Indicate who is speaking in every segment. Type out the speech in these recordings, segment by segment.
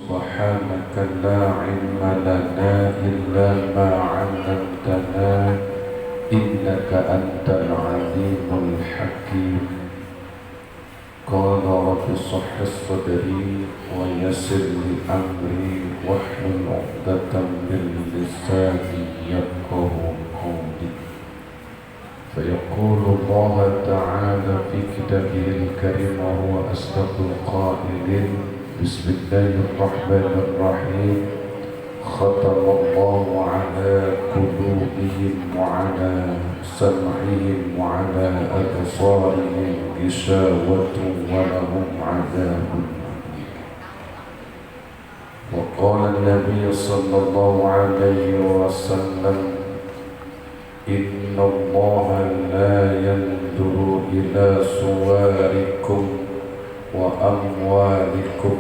Speaker 1: سبحانك لا علم لنا إلا ما علمتنا إنك أنت العليم الحكيم. قال رب اشرح لي صدري ويسر لي أمري واحلل عقدة من لساني يفقهوا قولي. فيقول الله تعالى في كتابه الكريم وهو أصدق القائلين: بسم الله الرحمن الرحيم. ختم الله على قلوبهم وعلى سمعهم وعلى أبصارهم غشاوة ولهم عذاب. وقال النبي صلى الله عليه وسلم: إن الله لا ينظر إلى صوركم وأموالكم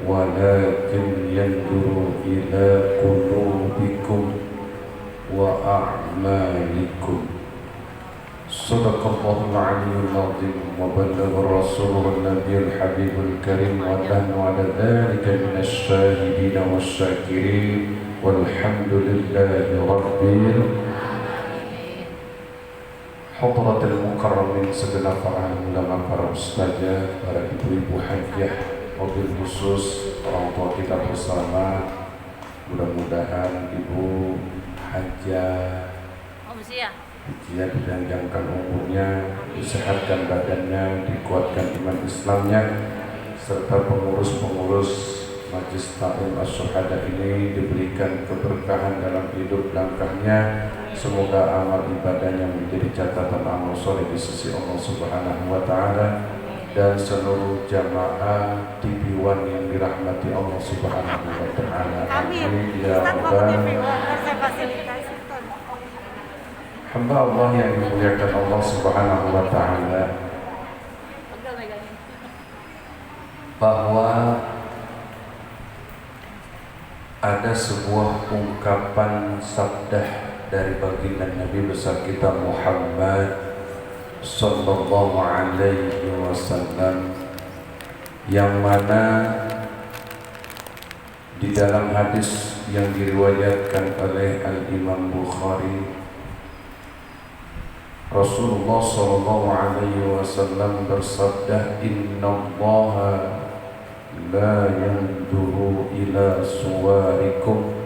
Speaker 1: ولكن ينظر إلى قلوبكم وأعمالكم. صدق الله العلي العظيم وبلغ رسوله النبي الحبيب الكريم ونحن على ذلك من الشاهدين والشاكرين والحمد لله رب Hadratil mukarramin, segenap para ulama, para ustazah, para ibu-ibu hajjah, mobil khusus orang tua kita bersama. Mudah-mudahan ibu hajjah dipanjangkan umurnya, disehatkan badannya, dikuatkan iman Islamnya, serta pengurus-pengurus Majlis Ta'lim Asy-Syuhada ini diberikan keberkahan dalam hidup langkahnya. Semoga amal ibadahnya menjadi catatan amal soleh di sisi Allah Subhanahu wa Ta'ala, dan seluruh jamaah TV1 yang dirahmati Allah Subhanahu wa Ta'ala. Amin ya rabbal hamba Allah yang dimuliakan Allah Subhanahu wa Ta'ala, bahwa ada sebuah ungkapan sabda dari baginda Nabi besar kita Muhammad sallallahu alaihi wasallam, yang mana di dalam hadis yang diriwayatkan oleh Al-Imam Bukhari, Rasulullah sallallahu alaihi wasallam bersabda: innallaha la yanzuru ila suwarikum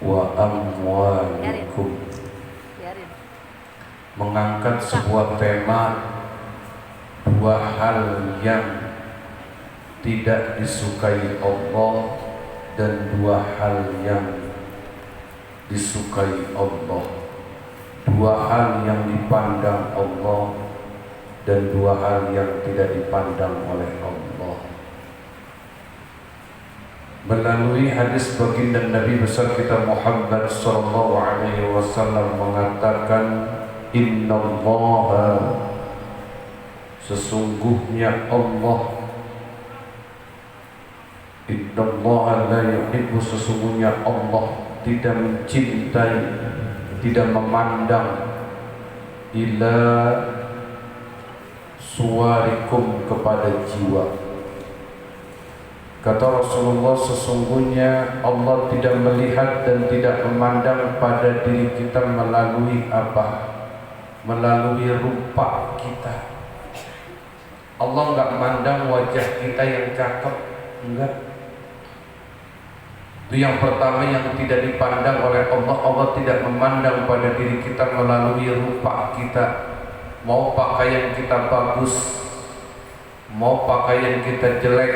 Speaker 1: wa amwalikum. Mengangkat sebuah tema, dua hal yang tidak disukai Allah dan dua hal yang disukai Allah, dua hal yang dipandang Allah dan dua hal yang tidak dipandang oleh Allah. Melalui hadis baginda Nabi besar kita Muhammad sallallahu alaihi wasallam mengatakan: innallaha, sesungguhnya Allah, innallaha la yuhibbu, sesungguhnya Allah tidak mencintai, tidak memandang ila suwarikum, kepada jiwa. Kata Rasulullah, sesungguhnya Allah tidak melihat dan tidak memandang pada diri kita melalui apa? Melalui rupa kita. Allah enggak memandang wajah kita yang cakep, enggak. Itu yang pertama yang tidak dipandang oleh Allah. Allah tidak memandang pada diri kita melalui rupa kita. Mau pakaian kita bagus, mau pakaian kita jelek,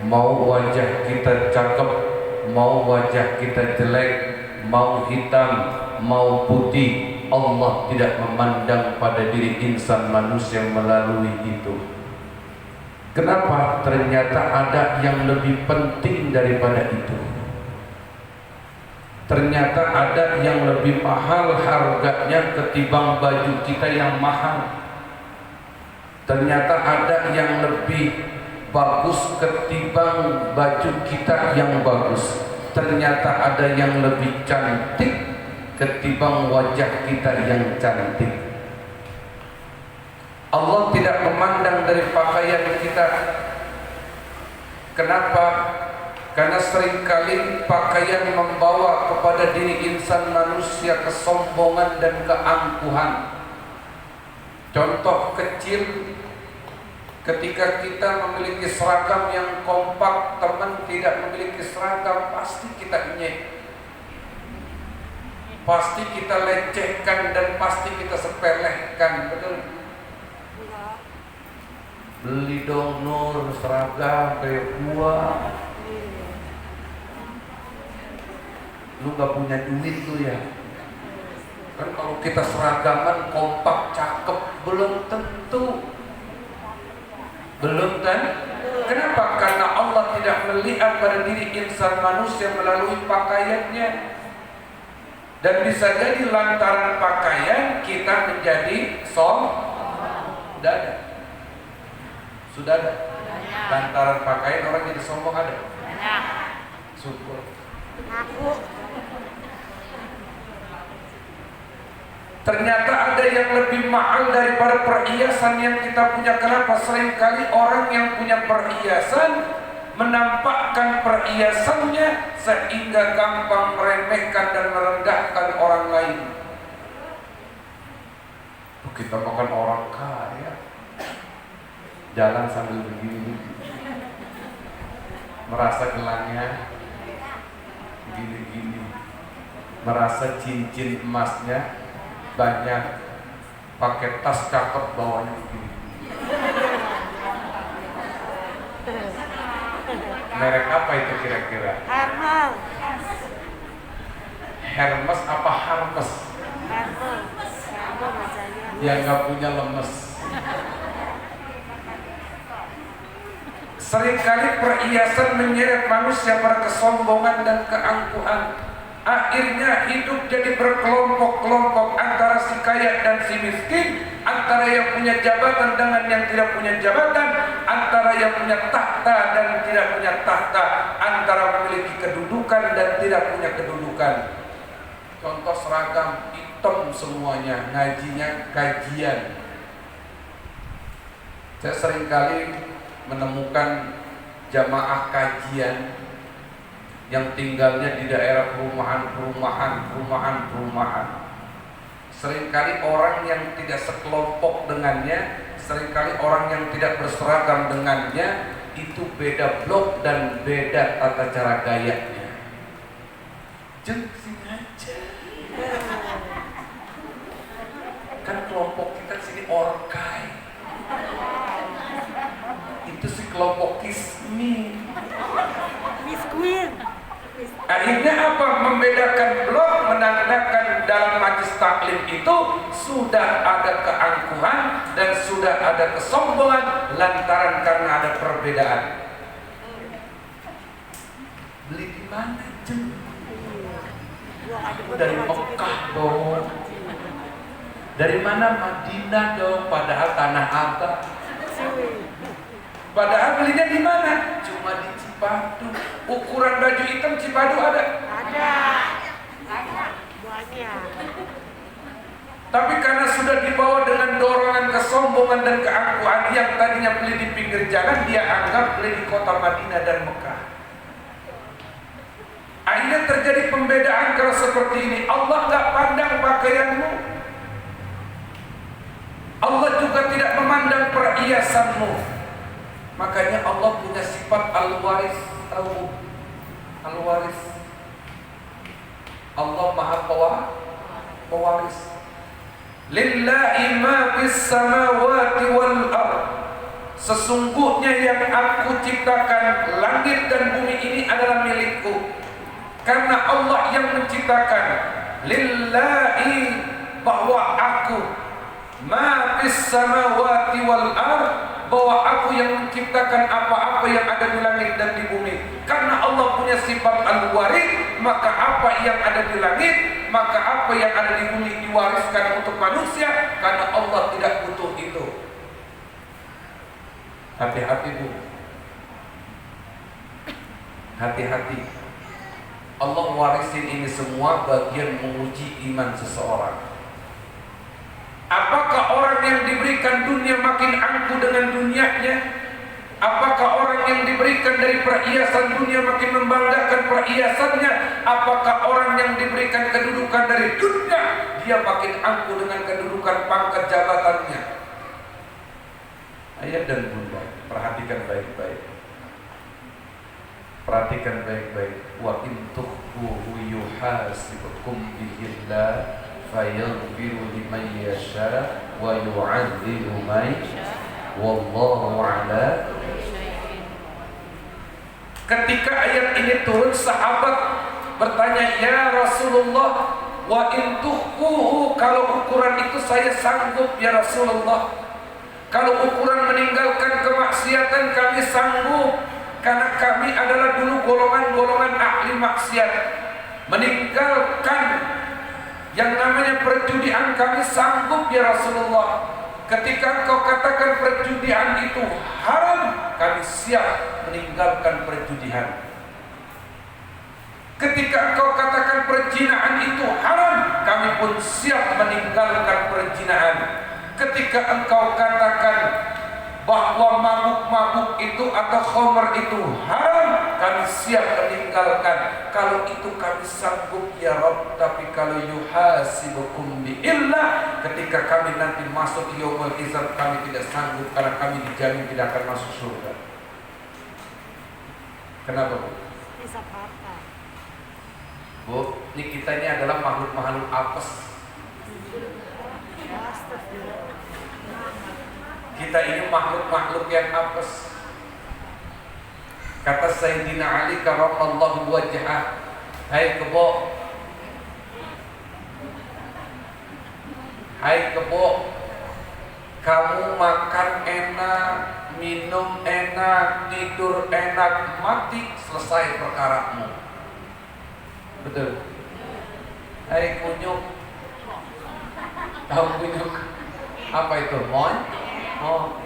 Speaker 1: mau wajah kita cakep, mau wajah kita jelek, mau hitam, mau putih, Allah tidak memandang pada diri insan manusia melalui itu. Kenapa? Ternyata ada yang lebih penting daripada itu. Ternyata ada yang lebih mahal harganya ketimbang baju kita yang mahal. Ternyata ada yang lebih bagus ketimbang baju kita yang bagus. Ternyata ada yang lebih cantik ketimbang wajah kita yang cantik. Allah tidak memandang dari pakaian kita, Kenapa? Karena seringkali pakaian membawa kepada diri insan manusia kesombongan dan keangkuhan. Contoh kecil, ketika kita memiliki seragam yang kompak, teman tidak memiliki seragam, pasti kita nyek, pasti kita lecehkan, dan pasti kita sepelehkan. Betul? Beli dong Nur seragam kayak gua. Lu gak punya duit tuh ya. Kan kalau kita seragaman kompak cakep, belum tentu. Belum kan? Kenapa? Karena Allah tidak melihat pada diri insan manusia melalui pakaiannya. Dan bisa jadi lantaran pakaian kita menjadi sombong. Sudah ada? Sudah ada? Lantaran pakaian orang jadi sombong ada? Syukur. Ternyata ada yang lebih mahal daripada perhiasan yang kita punya. Kenapa? Seringkali orang yang punya perhiasan menampakkan perhiasannya sehingga gampang meremehkan dan merendahkan orang lain. Kita makan orang kaya, jalan sambil begini, merasa gelangnya gini-gini, merasa cincin emasnya banyak, pakai tas cakep bawahnya begini. Merek apa itu kira-kira?
Speaker 2: Hermes.
Speaker 1: Hermes apa Harmes?
Speaker 2: Hermes.
Speaker 1: Yang gak punya lemes. Seringkali perhiasan menyeret manusia pada kesombongan dan keangkuhan. Akhirnya hidup jadi berkelompok-kelompok, antara si kaya dan si miskin, antara yang punya jabatan dengan yang tidak punya jabatan, antara yang punya tahta dan tidak punya tahta, antara memiliki kedudukan dan tidak punya kedudukan. Contoh seragam hitam semuanya, ngajinya kajian. Saya seringkali menemukan jamaah kajian yang tinggalnya di daerah perumahan. Seringkali orang yang tidak sekelompok dengannya, seringkali orang yang tidak berseragam dengannya, itu beda blok dan beda tata cara gayanya. Jengking aja. Kan kelompok kita sini orkai. Itu si kelompok kismi.
Speaker 2: Miss Queen.
Speaker 1: Akhirnya apa? Membedakan blok, menandakan dalam majlis taklim itu sudah ada keangkuhan dan sudah ada kesombongan lantaran karena ada perbedaan. Beli di mana, Jeng? Dari Mekah dong. Dari mana? Madinah dong. Padahal tanah Abang. Padahal belinya di mana? Cuma di Cipadu. Ukuran baju hitam Cipadu ada?
Speaker 2: Ada. Banyak.
Speaker 1: Tapi karena sudah dibawa dengan dorongan kesombongan dan keangkuhan, yang tadinya beli di pinggir jalan, dia anggap beli di kota Madinah dan Mekah. Akhirnya terjadi pembedaan. Kalau seperti ini, Allah nggak pandang pakaianmu. Allah juga tidak memandang perhiasanmu. Makanya Allah punya sifat al-waris. Tahu al-waris? Allah maha pewaris. Lillahi ma fis samawati wal ardh. Sesungguhnya yang aku ciptakan, langit dan bumi ini adalah milikku. Karena Allah yang menciptakan. Lillahi, bahwa aku ma fis samawati wal ardh, bahwa aku yang menciptakan apa-apa yang ada di langit dan di bumi. Karena Allah punya sifat al-waris, maka apa yang ada di langit, maka apa yang ada di bumi diwariskan untuk manusia, karena Allah tidak butuh itu. Hati-hati Bu, hati-hati. Allah warisin ini semua bagian menguji iman seseorang. Apakah orang yang diberikan dunia makin angkuh dengan dunianya? Apakah orang yang diberikan dari perhiasan dunia makin membanggakan perhiasannya, apakah orang yang diberikan kedudukan dari dunia dia makin angkuh dengan kedudukan pangkat jabatannya? Ayah dan bunda, perhatikan baik-baik. Perhatikan baik-baik. Wa in tukhfuhu yuhasibukum bihillah fayaghfiru liman yasha wa yu'adzibu man wallahu ala. Ketika ayat ini turun, sahabat bertanya, "Ya Rasulullah, wa in tukhfuhu, kalau ukuran itu saya sanggup ya Rasulullah. Kalau ukuran meninggalkan kemaksiatan kami sanggup, karena kami adalah dulu golongan-golongan ahli maksiat. Meninggalkan yang namanya perjudian kami sanggup ya Rasulullah. Ketika engkau katakan perjudian itu haram, kami siap meninggalkan perjudian. Ketika engkau katakan perzinahan itu haram, kami pun siap meninggalkan perzinahan. Ketika engkau katakan bahwa mabuk-mabuk itu atau khamr itu haram, kami siap meninggalkan. Kalau itu kami sanggup ya Rabb. Tapi kalau yuhasibukum biillah, ketika kami nanti masuk yaumul hisab, kami tidak sanggup, karena kami dijamin tidak akan masuk surga. Kenapa Bu?
Speaker 2: Bisa apa?
Speaker 1: Bu, ini kita ini adalah makhluk-makhluk apes. Kita ini makhluk-makhluk yang apes. Kata Sayyidina Ali karramallahu wajhah, hai kebo, kamu makan enak, minum enak, tidur enak, mati selesai perkaramu. Betul. Hai kunyuk, tahu kunyuk? Apa itu? Oh.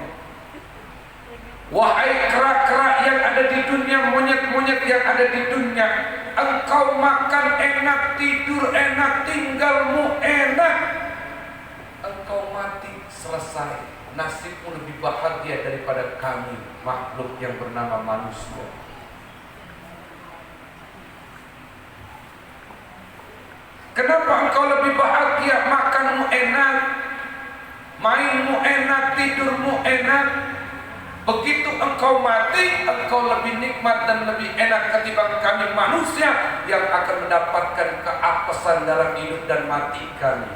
Speaker 1: Wahai kera-kera yang ada di dunia, monyet-monyet yang ada di dunia, engkau makan enak, tidur enak, tinggalmu enak, engkau mati selesai. Nasibmu lebih bahagia daripada kami, makhluk yang bernama manusia. Kenapa engkau lebih bahagia? Makanmu enak, mainmu enak, tidurmu enak. Begitu engkau mati, engkau lebih nikmat dan lebih enak ketimbang kami manusia yang akan mendapatkan keapesan dalam hidup dan mati kami.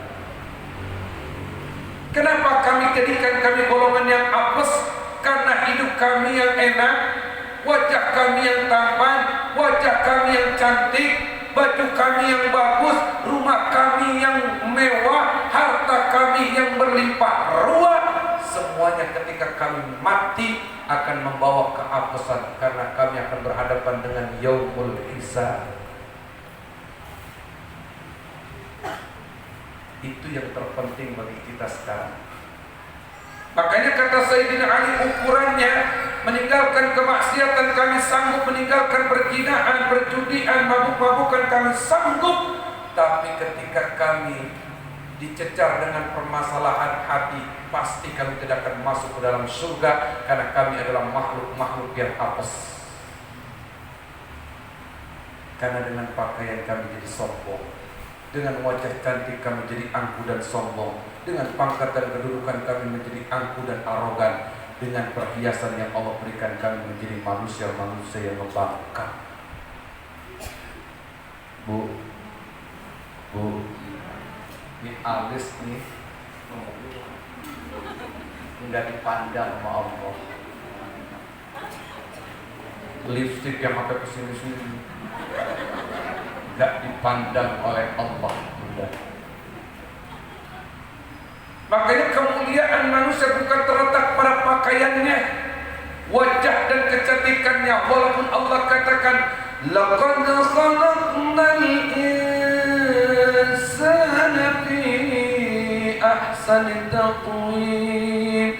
Speaker 1: Kenapa kami jadikan kami golongan yang apes? Karena hidup kami yang enak, wajah kami yang tampan, wajah kami yang cantik, baju kami yang bagus, rumah kami yang mewah, harta kami yang berlimpah ruah. Semuanya ketika kami mati akan membawa keapesan, karena kami akan berhadapan dengan yaumul hisab. Itu yang terpenting bagi kita sekarang. Makanya kata Sayyidina Ali, ukurannya meninggalkan kemaksiatan kami sanggup, meninggalkan perzinahan, perjudian, mabuk-mabukan kami sanggup. Tapi ketika kami dicecar dengan permasalahan hati, pasti kami tidak akan masuk ke dalam surga, karena kami adalah makhluk-makhluk yang apes. Karena dengan pakaian kami jadi sombong, dengan wajah cantik kami jadi angkuh dan sombong, dengan pangkat dan kedudukan kami menjadi angkuh dan arogan, dengan perhiasan yang Allah berikan kami menjadi manusia-manusia yang membangkang. Bu, ini alis nih nggak dipandang sama Allah. Lipstick yang pakai kesini-sini nggak dipandang oleh Allah. Makanya kemuliaan manusia bukan terletak pada pakaiannya, wajah dan kecantikannya. Walaupun Allah katakan laqad khalaqnal insana fi ahsani taqwim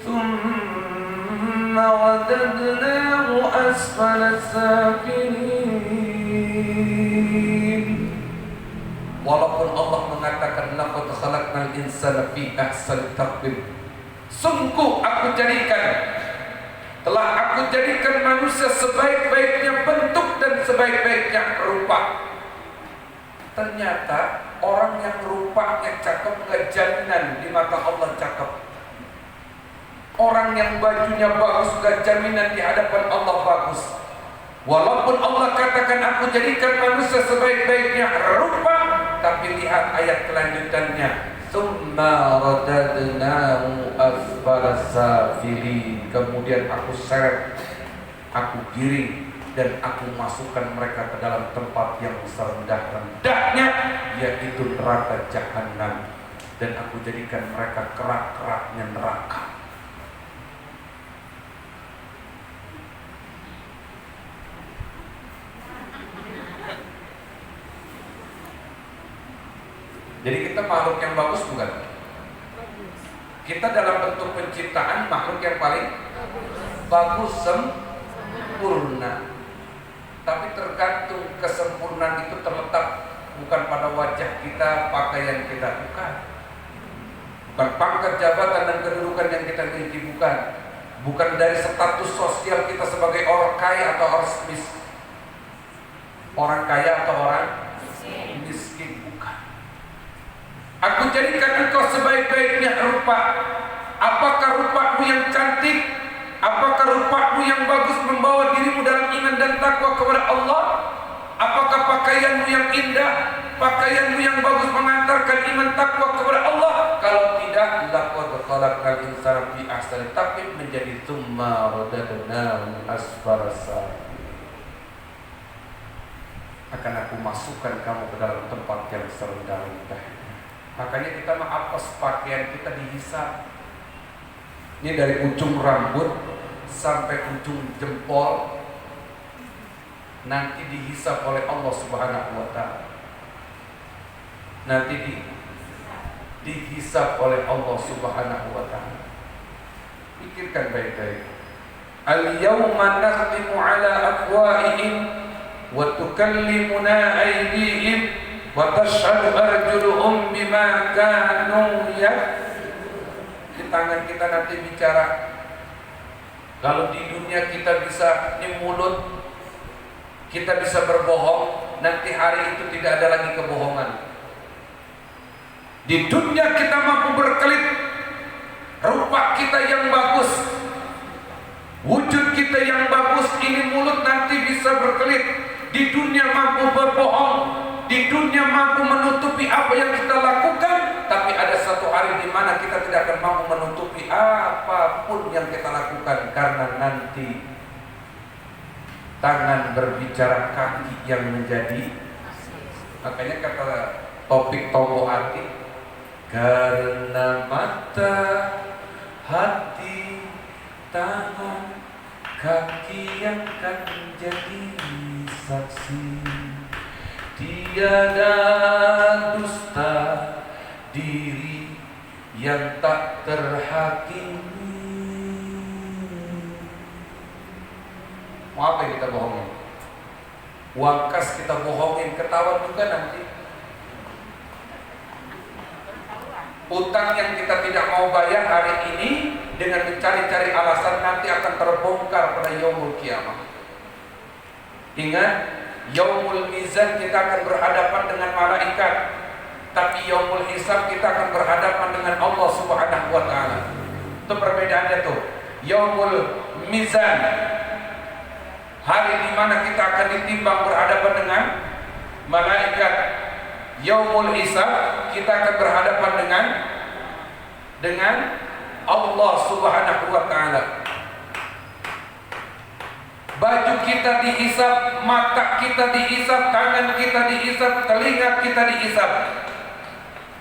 Speaker 1: thumma radadnahu asfala safilin. Walaupun Allah mengatakan laqad khalaqnal insana fi ahsani taqwim, sungguh aku jadikan, telah aku jadikan manusia sebaik-baiknya bentuk dan sebaik-baiknya rupa. Ternyata orang yang rupanya cakep nggak jaminan di mata Allah cakep. Orang yang bajunya bagus nggak jaminan di hadapan Allah bagus. Walaupun Allah katakan aku jadikan manusia sebaik-baiknya rupa, tapi lihat ayat kelanjutannya. Tsumma radadnahu asfala safilin. Kemudian aku seret, aku giring, dan aku masukkan mereka ke dalam tempat yang serendah-rendahnya, yaitu neraka jahanam. Dan aku jadikan mereka kerak-keraknya neraka. Jadi kita makhluk yang bagus bukan? Kita dalam bentuk penciptaan makhluk yang paling bagus, sempurna. Tapi tergantung kesempurnaan itu terletak bukan pada wajah kita, pakaian kita, bukan. Bukan pangkat jabatan dan kedudukan yang kita miliki, bukan. Bukan dari status sosial kita sebagai orang kaya atau orang miskin. Orang kaya atau orang miskin, bukan. Aku jadikan engkau sebaik-baiknya rupa. Apakah rupamu yang cantik? Apakah rupamu yang bagus membawa dirimu dalam iman dan takwa kepada Allah? Apakah pakaianmu yang indah, pakaianmu yang bagus mengantarkan iman takwa kepada Allah? Kalau tidak, laqad khalaqal insana fi ahsani taqwim, menjadi tsumma radadnahu asfala safilin. Akan aku masukkan kamu ke dalam tempat yang serendah-rendahnya. Makanya kita apes pakaian kita dihisab. Ini dari ujung rambut sampai ujung jempol, nanti dihisab oleh Allah Subhanahu wa taala. Nanti dihisab oleh Allah Subhanahu wa taala. Pikirkan baik-baik. Al-yawma nakhtimu ala afwahihim wa tukallimuna aydihim wa tashhadu arjuluhum bima kanu yaksibun. Di tangan kita nanti bicara. Kalau di dunia kita bisa di mulut, kita bisa berbohong, nanti hari itu tidak ada lagi kebohongan. Di dunia kita mampu berkelit, rupa kita yang bagus, wujud kita yang bagus, ini mulut nanti bisa berkelit. Di dunia mampu berbohong, di dunia mampu menutupi apa yang kita lakukan, tapi ada satu hari di mana kita tidak akan mampu menutupi apapun yang kita lakukan, karena nanti tangan berbicara, kaki yang menjadi. Makanya kata topik Tombo Ati, karena mata, hati, tangan, kaki yang akan menjadi saksi. Tiada dusta diri yang tak terhakimi. Mau apa yang kita bohongin? Uang kas kita bohongin, ketahuan juga nanti. Utang yang kita tidak mau bayar hari ini dengan mencari-cari alasan nanti akan terbongkar pada yaumul kiamah. Ingat, yaumul mizan kita akan berhadapan dengan malaikat, tapi yaumul hisab kita akan berhadapan dengan Allah Subhanahu wa taala. Itu perbedaannya tuh. Yaumul mizan, hari di mana kita akan ditimbang berhadapan dengan malaikat. Yaumul hisab kita akan berhadapan dengan Allah Subhanahu wa taala. Baju kita dihisab, mata kita dihisab, tangan kita dihisab, telinga kita dihisab.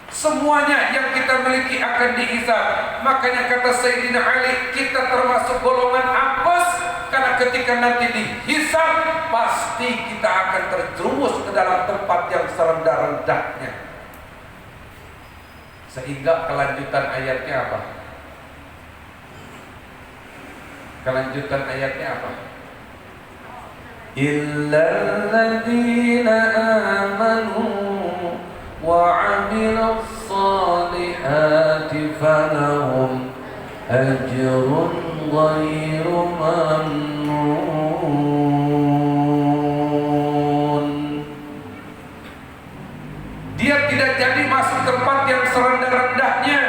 Speaker 1: Semuanya yang kita miliki akan dihisab. Makanya kata Sayyidina Ali, kita termasuk golongan apes, karena ketika nanti dihisab, pasti kita akan terjerumus ke dalam tempat yang serendah-rendahnya. Sehingga kelanjutan ayatnya apa? Kelanjutan ayatnya apa? Illal ladzina amanu wa 'amilus salihati falahum ajrun غير ممنون. Dia tidak jadi masuk tempat yang serendah-rendahnya,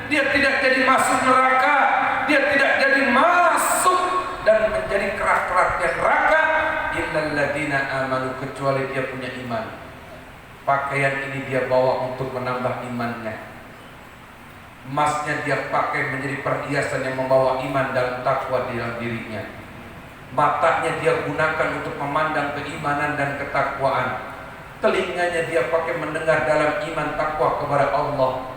Speaker 1: dia tidak jadi masuk neraka, dia tidak jadi masuk dan menjadi kerak-keraknya neraka illal ladzina amanu, kecuali dia punya iman. Pakaian ini dia bawa untuk menambah imannya. Emasnya dia pakai menjadi perhiasan yang membawa iman dan takwa di dalam dirinya. Matanya dia gunakan untuk memandang keimanan dan ketakwaan. Telinganya dia pakai mendengar dalam iman takwa kepada Allah.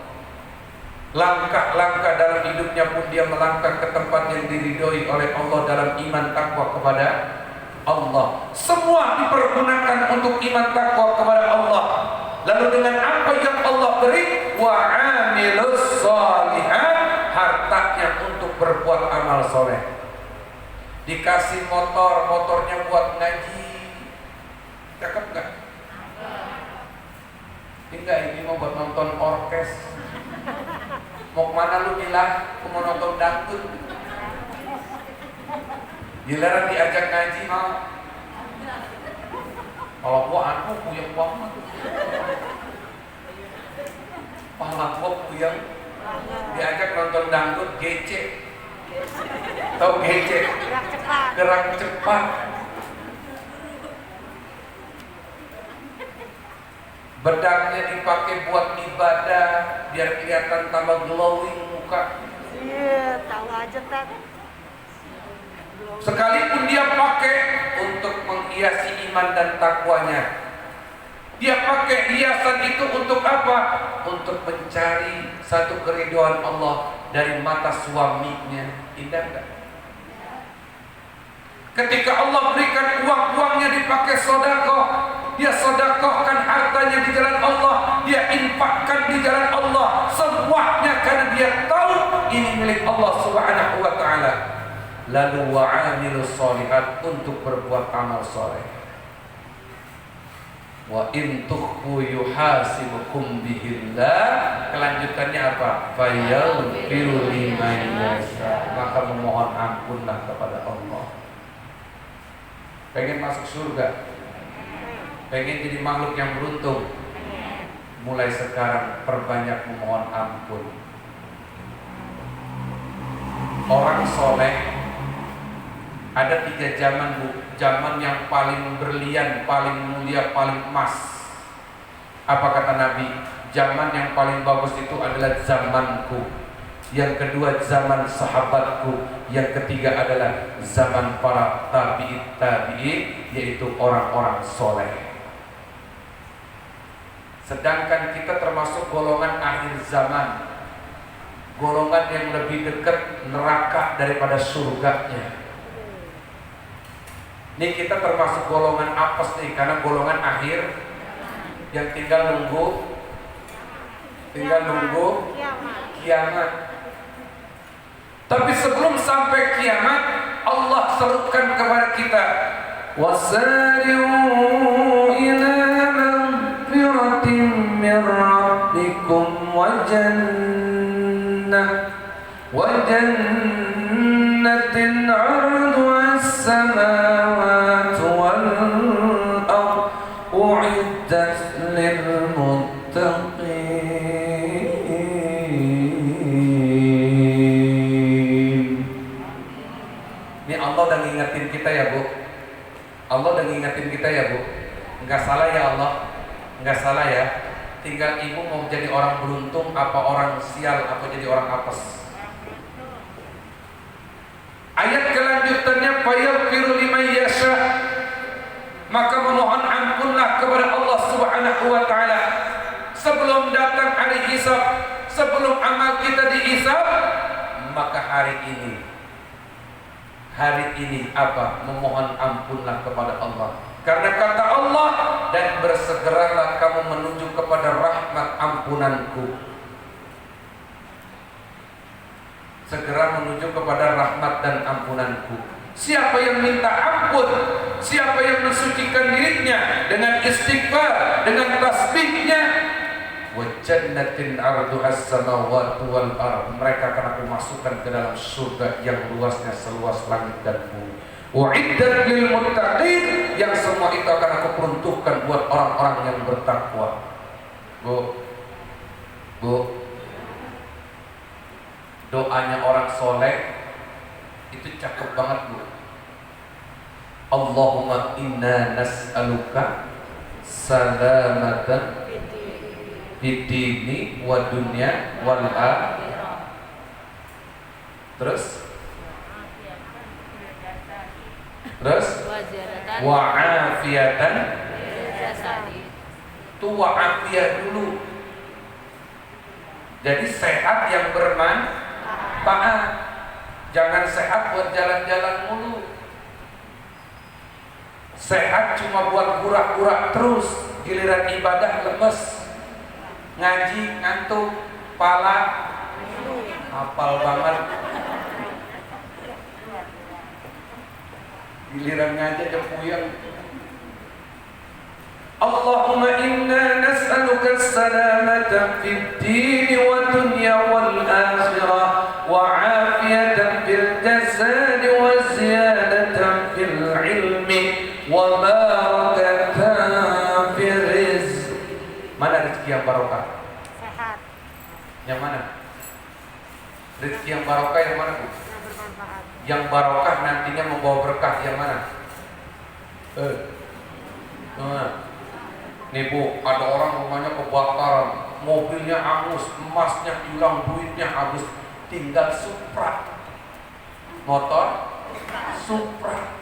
Speaker 1: Langkah-langkah dalam hidupnya pun dia melangkah ke tempat yang diridhoi oleh Allah dalam iman takwa kepada Allah. Semua dipergunakan untuk iman takwa kepada Allah. Lalu dengan apa yang Allah beri, wa amilus shalihat, hartanya untuk berbuat amal soleh. Dikasih motor, motornya buat ngaji, cakep nggak? Enggak, ini mau buat nonton orkes. Mau kemana lu bilang? Aku mau nonton dangdut. Giliran diajak ngaji mau. Kalau gua aku puyeng banget. Pala gua puyeng. Diajak nonton dangdut GC. Tahu GC? Gerak cepat. Bedaknya dipakai buat ibadah biar kelihatan tambah glowing muka.
Speaker 2: Iya, tahu aja tak.
Speaker 1: Sekalipun dia pakai untuk menghiasi iman dan takwanya. Dia pakai hiasan itu untuk apa? Untuk mencari satu keridhaan Allah dari mata suaminya. Indah enggak? Ketika Allah berikan uang-uangnya dipakai sedekah, dia sedekahkan hartanya di jalan Allah, dia infakkan di jalan Allah, semuanya karena dia tahu ini milik Allah Subhanahu wa taala. Lalu wa'amilus sholihat, untuk berbuat amal soleh. Wa in tukhfu yuhasibukum bihillah, kelanjutannya apa? Fayaghfiru liman yasha, maka memohon ampunlah kepada Allah. Pengen masuk surga, pengen jadi makhluk yang beruntung, mulai sekarang perbanyak memohon ampun. Orang soleh ada 3 zaman, Bu. Zaman yang paling berlian, paling mulia, paling emas. Apa kata Nabi? Zaman yang paling bagus itu adalah zamanku. Yang kedua zaman sahabatku. Yang ketiga adalah zaman para tabi'in, yaitu orang-orang soleh. Sedangkan kita termasuk golongan akhir zaman, golongan yang lebih dekat neraka daripada surganya. Ini kita termasuk golongan apes nih, karena golongan akhir yang tinggal nunggu kiamat. Tapi sebelum sampai kiamat, Allah serukan kepada kita, wasari'u ila maghfiratin min rabbikum wa jannatin 'arduha as-samawati wal ardh u'iddat lil muttaqin. Allah udah ngingetin kita ya, Bu. Allah udah ngingetin kita ya, Bu. Enggak salah ya Allah. Enggak salah ya. Tinggal ibu mau jadi orang beruntung apa orang sial apa jadi orang apes. Ayat kelanjutannya fayaghfiru liman yasha, maka memohon ampunlah kepada Allah Subhanahu wa taala. Sebelum datang hari hisab, sebelum amal kita dihisab, maka hari ini apa? Memohon ampunlah kepada Allah. Karena kata Allah, dan bersegeralah kamu menuju kepada rahmat ampunanku. Segera menuju kepada rahmat dan ampunanku. Siapa yang minta ampun, siapa yang mensucikan dirinya dengan istighfar, dengan tasbihnya, wa jannatin 'arduhas samawati wal ardh, mereka akan aku masukkan ke dalam surga yang luasnya seluas langit dan bumi. Uiddat lil muttaqin, yang semua itu akan aku peruntukkan buat orang-orang yang bertakwa. Bu, doanya orang soleh itu cakep banget, Bu. Allahumma inna nas'aluka salamatan fid dini wa dunya wal akhirah. Terus wa afiatan. Itu wa afiat dulu. Jadi sehat yang bermanfaat. Jangan sehat buat jalan-jalan mulu. Sehat cuma buat gura-gura terus, giliran ibadah lemes, ngaji ngantuk, pala hafal banget, giliran ngaji aja puyeng. Allahumma inna nas'aluka as-salamata fid din wa dunya wal akhirah wa 'afiyatan fil jasad wa ziyadatan fil ilmi wa barakatan fil rizq. Mana rezeki yang barokah?
Speaker 2: Sehat.
Speaker 1: Yang mana? Rezeki yang barokah yang mana, Bu?
Speaker 2: Yang bermanfaat.
Speaker 1: Yang barokah nantinya membawa berkah yang mana? Nih Bu, ada orang rumahnya kebakaran, mobilnya hangus, emasnya hilang, duitnya habis, tinggal Supra, motor Supra.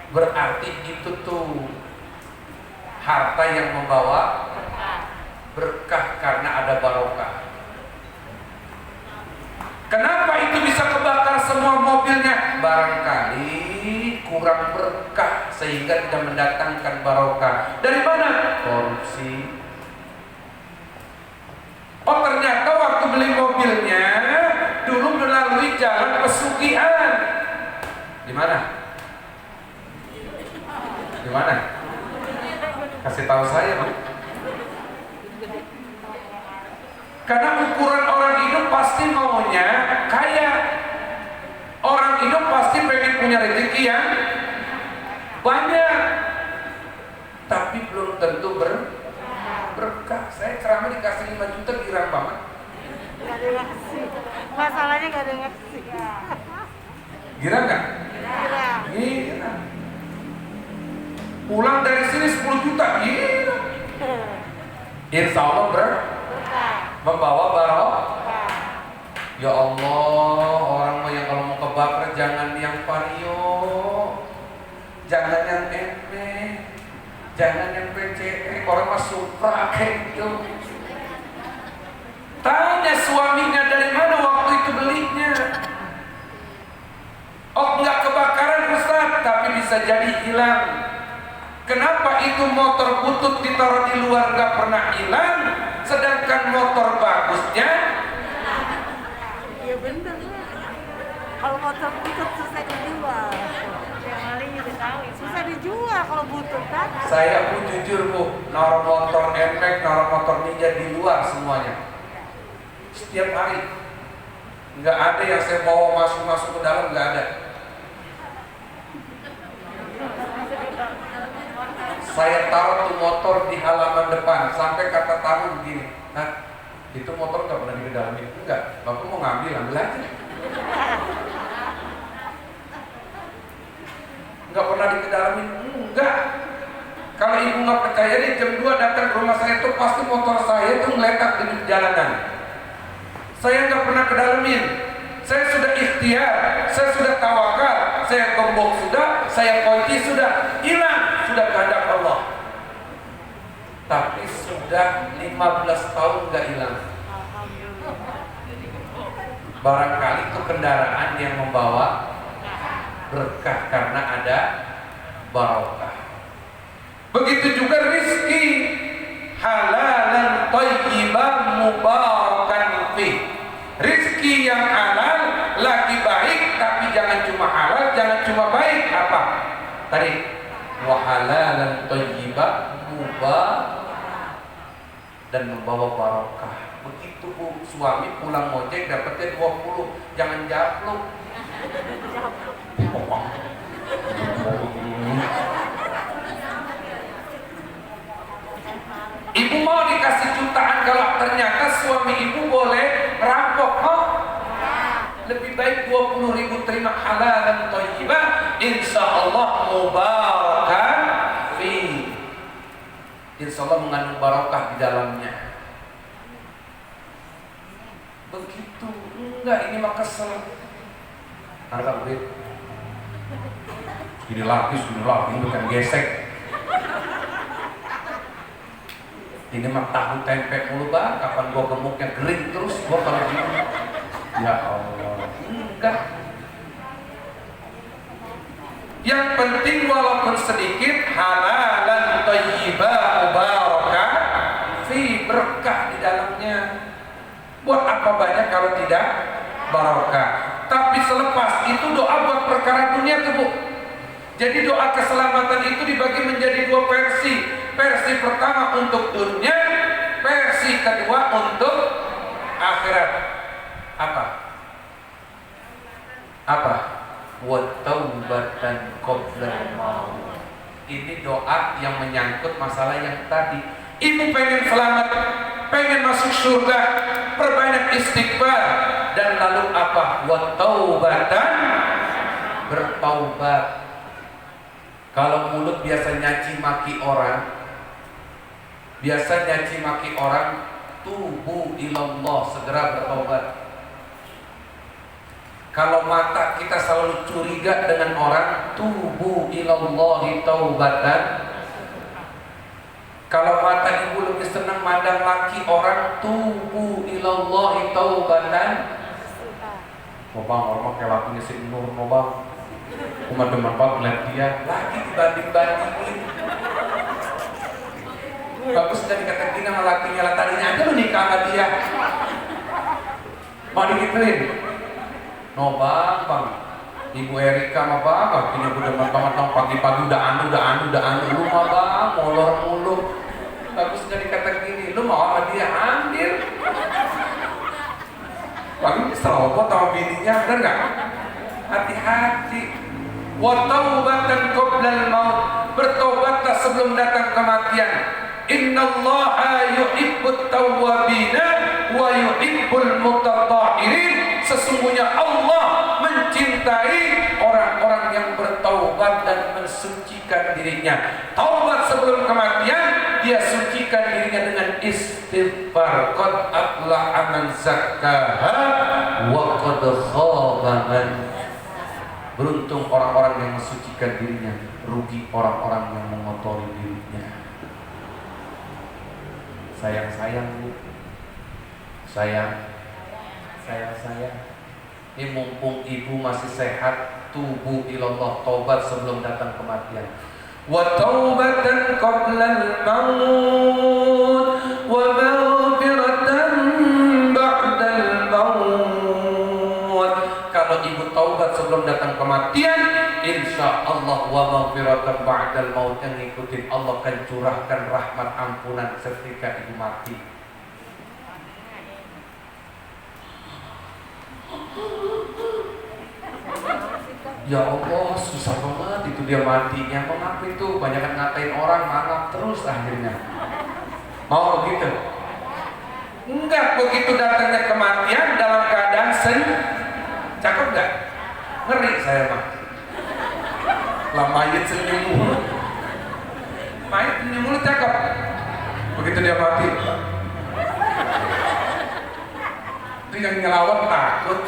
Speaker 1: Berarti itu tuh harta yang membawa berkah karena ada barokah. Kenapa itu bisa kebakar semua mobilnya? Barangkali kurang berkah sehingga tidak mendatangkan barokah. Dari mana? Korupsi. Oh, ternyata waktu beli mobilnya dulu melalui jalan pesugihan. Di mana? Di mana? Kasih tahu saya, Bu. Karena ukuran orang hidup pasti maunya kaya. Orang hidup pasti pengen punya rezeki yang banyak, tapi belum tentu berkah. Saya ceramah dikasih 5 juta girang banget.
Speaker 2: Gak ada yang ngasih. Masalahnya gak ada yang ngasih.
Speaker 1: Girang nggak?
Speaker 2: Girang.
Speaker 1: Girang. Pulang dari sini 10 juta, girang. Insya Allah membawa barokah. Ya Allah, orang yang kalau mau kebakar jangan yang vario, jangan yang ME, jangan yang PCE, orang mah Supra kayak gitu. Tanya suaminya dari mana waktu itu belinya. Oh, nggak kebakaran Ustaz, tapi bisa jadi hilang. Kenapa itu motor butut ditaruh di luar nggak pernah hilang, sedangkan motor bagusnya?
Speaker 2: Iya bener. Kalau motor butut susah dijual. Yang maling juga tahu. Susah dijual kalau butut kan.
Speaker 1: Saya pun jujur, Bu, naruh motor NMAX, naruh motor Ninja di luar semuanya. Setiap hari. Nggak ada yang saya bawa masuk ke dalam, nggak ada. Saya taruh tuh motor di halaman depan, sampai kata tamu begini, nah itu motor nggak pernah dikendalamin. Enggak, Bapak mau ambil aja. Nggak pernah dikendalamin, enggak. Kalau ibu nggak percaya nih, jam 2 datang ke rumah saya tuh pasti motor saya tuh ngeletak di jalanan. Saya nggak pernah kedalamin. Saya sudah ikhtiar, saya sudah tawakal, saya gembok sudah, saya kunci sudah, hilang sudah kehendak Allah. Tapi sudah 15 tahun nggak hilang. Barangkali itu kendaraan yang membawa berkah karena ada barokah. Begitu juga rizki halalan thayyiban mubarakan fi. Rizki yang halal lagi baik, tapi jangan cuma halal, jangan cuma baik. Apa? Tadi wa halalan thayyiban mubarakan. dan membawa barokah. Begitu Bu, suami pulang ngojek dapatnya 20, jangan japluk. Ibu mau dikasih jutaan kalau ternyata suami ibu boleh rampok, oh? Lebih baik 20.000 terima halal dan thayyibah, insyaallah mubarakan fi. Insyaallah mengandung barakah di dalamnya. Begitu. Enggak, ini mah kesel. Harga duit. Ini lagi, bukan gesek. Ini mah tahu tempe mulu Bang, kapan gua gemuknya kering terus gua kalau gini. Ya Allah. Enggak. Yang penting walaupun sedikit halalan thayyibah mubarakah fi, berkah di dalamnya. Buat apa banyak kalau tidak barokah? Tapi selepas itu doa buat perkara dunia tuh Bu. Jadi doa keselamatan itu dibagi menjadi 2 versi. Versi pertama untuk dunia, versi kedua untuk akhirat. Apa? Apa? Wa taubatan qabla maut. Ini doa yang menyangkut masalah yang tadi. Ibu pengen selamat, pengen masuk surga, perbanyak istighfar, dan lalu apa? Wa taubatan, bertaubat. Kalau mulut biasa nyaci maki orang, tubu ilallah, segera bertaubat. Kalau mata kita selalu curiga dengan orang, tubu ilallahi taubatan. Kalau mata ibu lebih senang mandang laki orang, tubu ilallahi taubatan. Oh bang, orang kayak lakinya si Nur, oh bang. Cuma teman bang ngeliat dia lagi dibanding-bandingin. Bagus dari kata gini sama lakinya lah, tadinya aja lu nikah sama dia. Mau digituin? No bang. Ibu Erika mah bang, lakinya udah banget dong, pagi-pagi udah anu lu mah bang, molor mulu. Bagus dari kata gini, lu mau sama dia ambil. Bang ini serobot sama bininya, bener gak? Hati-hati. Wa taubatan qoblal maut, bertobatlah sebelum datang kematian. Innallaha yuhibbut tawwabina wa yuhibbul mutatahhirin. Sesungguhnya Allah mencintai orang-orang yang bertaubat dan mensucikan dirinya. Taubat sebelum kematian, dia sucikan dirinya dengan istighfar. Qad aflaha man zakkaha wa qad khaba man. Beruntung orang-orang yang mensucikan dirinya, rugi orang-orang yang mengotori dirinya. Sayang Bu, sayang. Ini mumpung ibu masih sehat, tubu ilallah, taubat sebelum datang kematian. Wa taubatan qablal maut wa maghfiratan ba'dal maut. Kalau ibu taubat sebelum datang kematian, insya Allah wa maghfiratan ba'dal maut, yang ngikutin Allah akan curahkan rahmat ampunan ketika ibu mati. Ya Allah, susah banget itu dia matinya. Mengapa itu? Banyak ngatain orang, marah terus akhirnya. Mau begitu? Enggak, begitu datangnya kematian dalam keadaan cakep enggak? Ngeri saya mah. Lah mayit senyum mulu. Mayit senyum mulu cakep. Begitu dia mati. Itu yang nyelawat takut.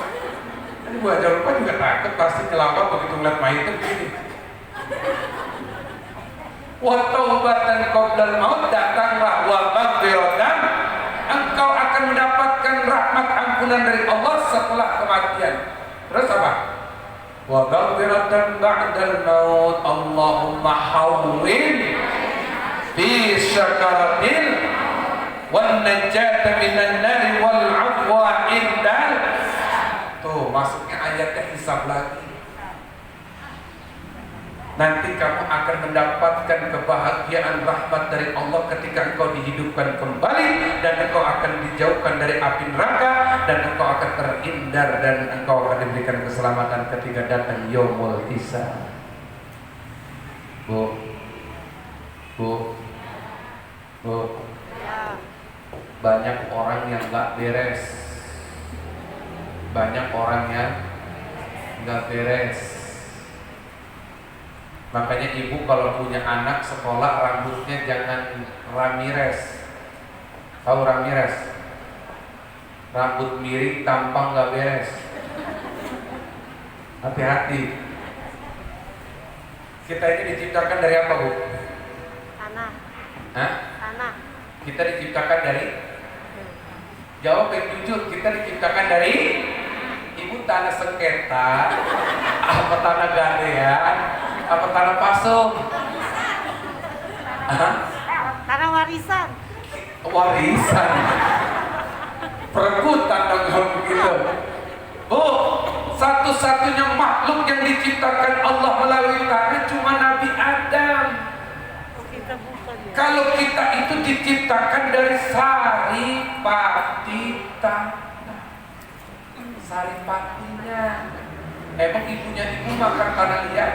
Speaker 1: Gua aja lupa juga takut, pasti nyelawat begitu ngeliat mayitnya begini. Wa taubatan qoblal maut, datanglah wa maghfiratan, engkau akan mendapatkan rahmat ampunan dari Allah setelah kematian. Terus apa? Wa maghfiratan ba'dal maut, Allahumma hawwin fi syakaratil wan najata minan nari wal afwa indal. Tuh masuknya ayatnya hisab lagi. Nanti kamu akan mendapatkan kebahagiaan rahmat dari Allah ketika engkau dihidupkan kembali, dan engkau akan dijauhkan dari api neraka, dan engkau akan terhindar, dan engkau akan diberikan keselamatan ketika datang yaumul hisab. Bu, banyak orang yang gak beres, banyak orang yang gak beres. Makanya ibu kalau punya anak sekolah rambutnya jangan Ramirez. Tahu Ramirez? Rambut miring, tampang gak beres. Hati-hati. Kita ini diciptakan dari apa, Bu?
Speaker 2: Tanah.
Speaker 1: Hah?
Speaker 2: Tanah.
Speaker 1: Kita diciptakan dari? Jawab yang jujur. Kita diciptakan dari? Ibu tanah sengketa, apa tanah gadean, apa tanah pasung?
Speaker 2: Tanah warisan.
Speaker 1: Warisan. Perebutan dong kalau begitu. Bu, satu-satunya makhluk yang diciptakan Allah melalui tanah cuma Nabi Adam.
Speaker 2: Kita bukan ya.
Speaker 1: Kalau kita itu diciptakan dari sari pati tanah. Sari patinya. Emang ibunya ibu makan tanah liat?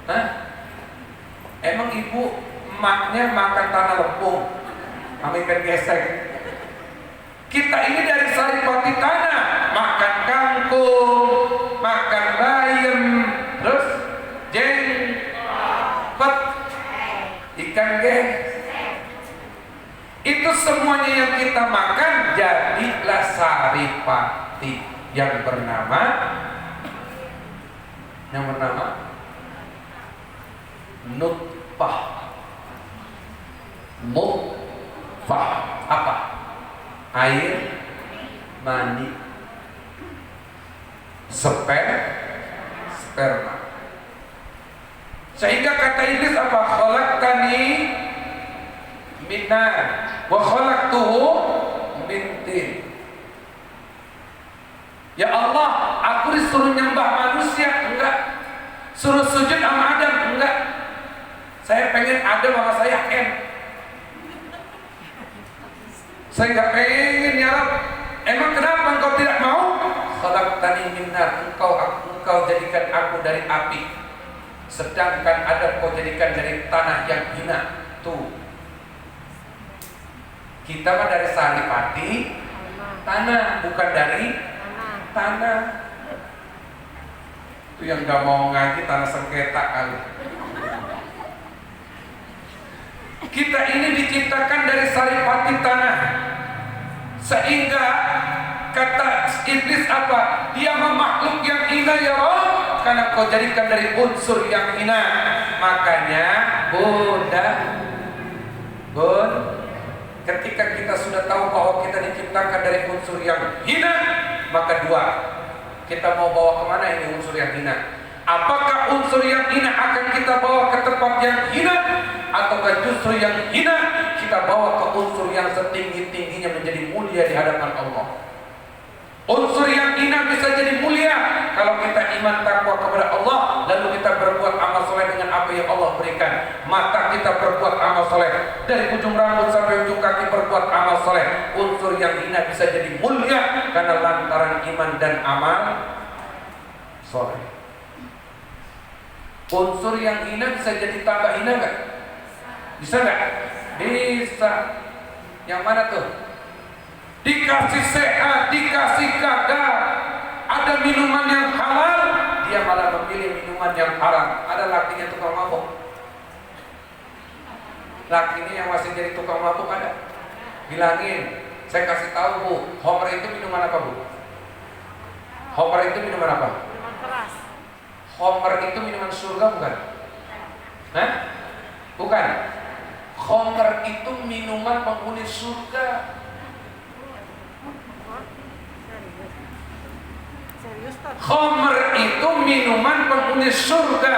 Speaker 1: Hah? Emang ibu emaknya makan tanah lempung? Ikan gesek. Kita ini dari sari pati tanah, makan kangkung, makan bayam, terus jenggot, ikan gesek. Itu semuanya yang kita makan jadilah sari pati yang bernama nutfah. Nutfah apa? Air mani, sperma. Sehingga kata Iblis apa? Khalaqtani min nar wa khalaqtuhu min tin. Ya Allah, aku disuruh nyembah manusia, enggak. Suruh sujud sama Adam, enggak. Saya pengen Adam sama saya M. Saya enggak pengen ya Rabb. Emang kenapa engkau tidak mau? Khalaqtani min nar, engkau jadikan aku dari api. Sedangkan Adam kau jadikan dari tanah yang hina. Tuh. Kita mah dari sari pati tanah, bukan dari tanah. Itu yang gak mau ngaji tanah sengketa kali. Kita ini diciptakan dari sari pati tanah. Sehingga kata Iblis apa? Dia makhluk yang hina ya Allah, karena kau jadikan dari unsur yang hina. Makanya ketika kita sudah tahu bahwa kita diciptakan dari unsur yang hina, maka dua, kita mau bawa kemana ini unsur yang hina? Apakah unsur yang hina akan kita bawa ke tempat yang hina, ataukah justru yang hina kita bawa ke unsur yang setinggi-tingginya menjadi mulia di hadapan Allah? Unsur yang hina bisa jadi mulia kalau kita iman takwa kepada Allah, lalu kita berbuat amal soleh dengan apa yang Allah berikan. Mata kita berbuat amal soleh, dari ujung rambut sampai ujung kaki berbuat amal soleh. Unsur yang hina bisa jadi mulia karena lantaran iman dan amal soleh. Unsur yang hina bisa jadi tambah hina nggak? Bisa nggak? Bisa. Yang mana tuh? Dikasih sehat, dikasih gagal, ada minuman yang halal, dia malah memilih minuman yang haram. Ada lakinya tukang mabuk. Lakinya yang masih jadi tukang mabuk ada. Bilangin, saya kasih tahu Bu, Homer itu minuman apa Bu? Homer itu minuman apa?
Speaker 2: Minuman keras.
Speaker 1: Homer itu minuman surga bukan? Hah? Bukan. Homer itu minuman penghuni surga. Khamr itu minuman penghuni surga.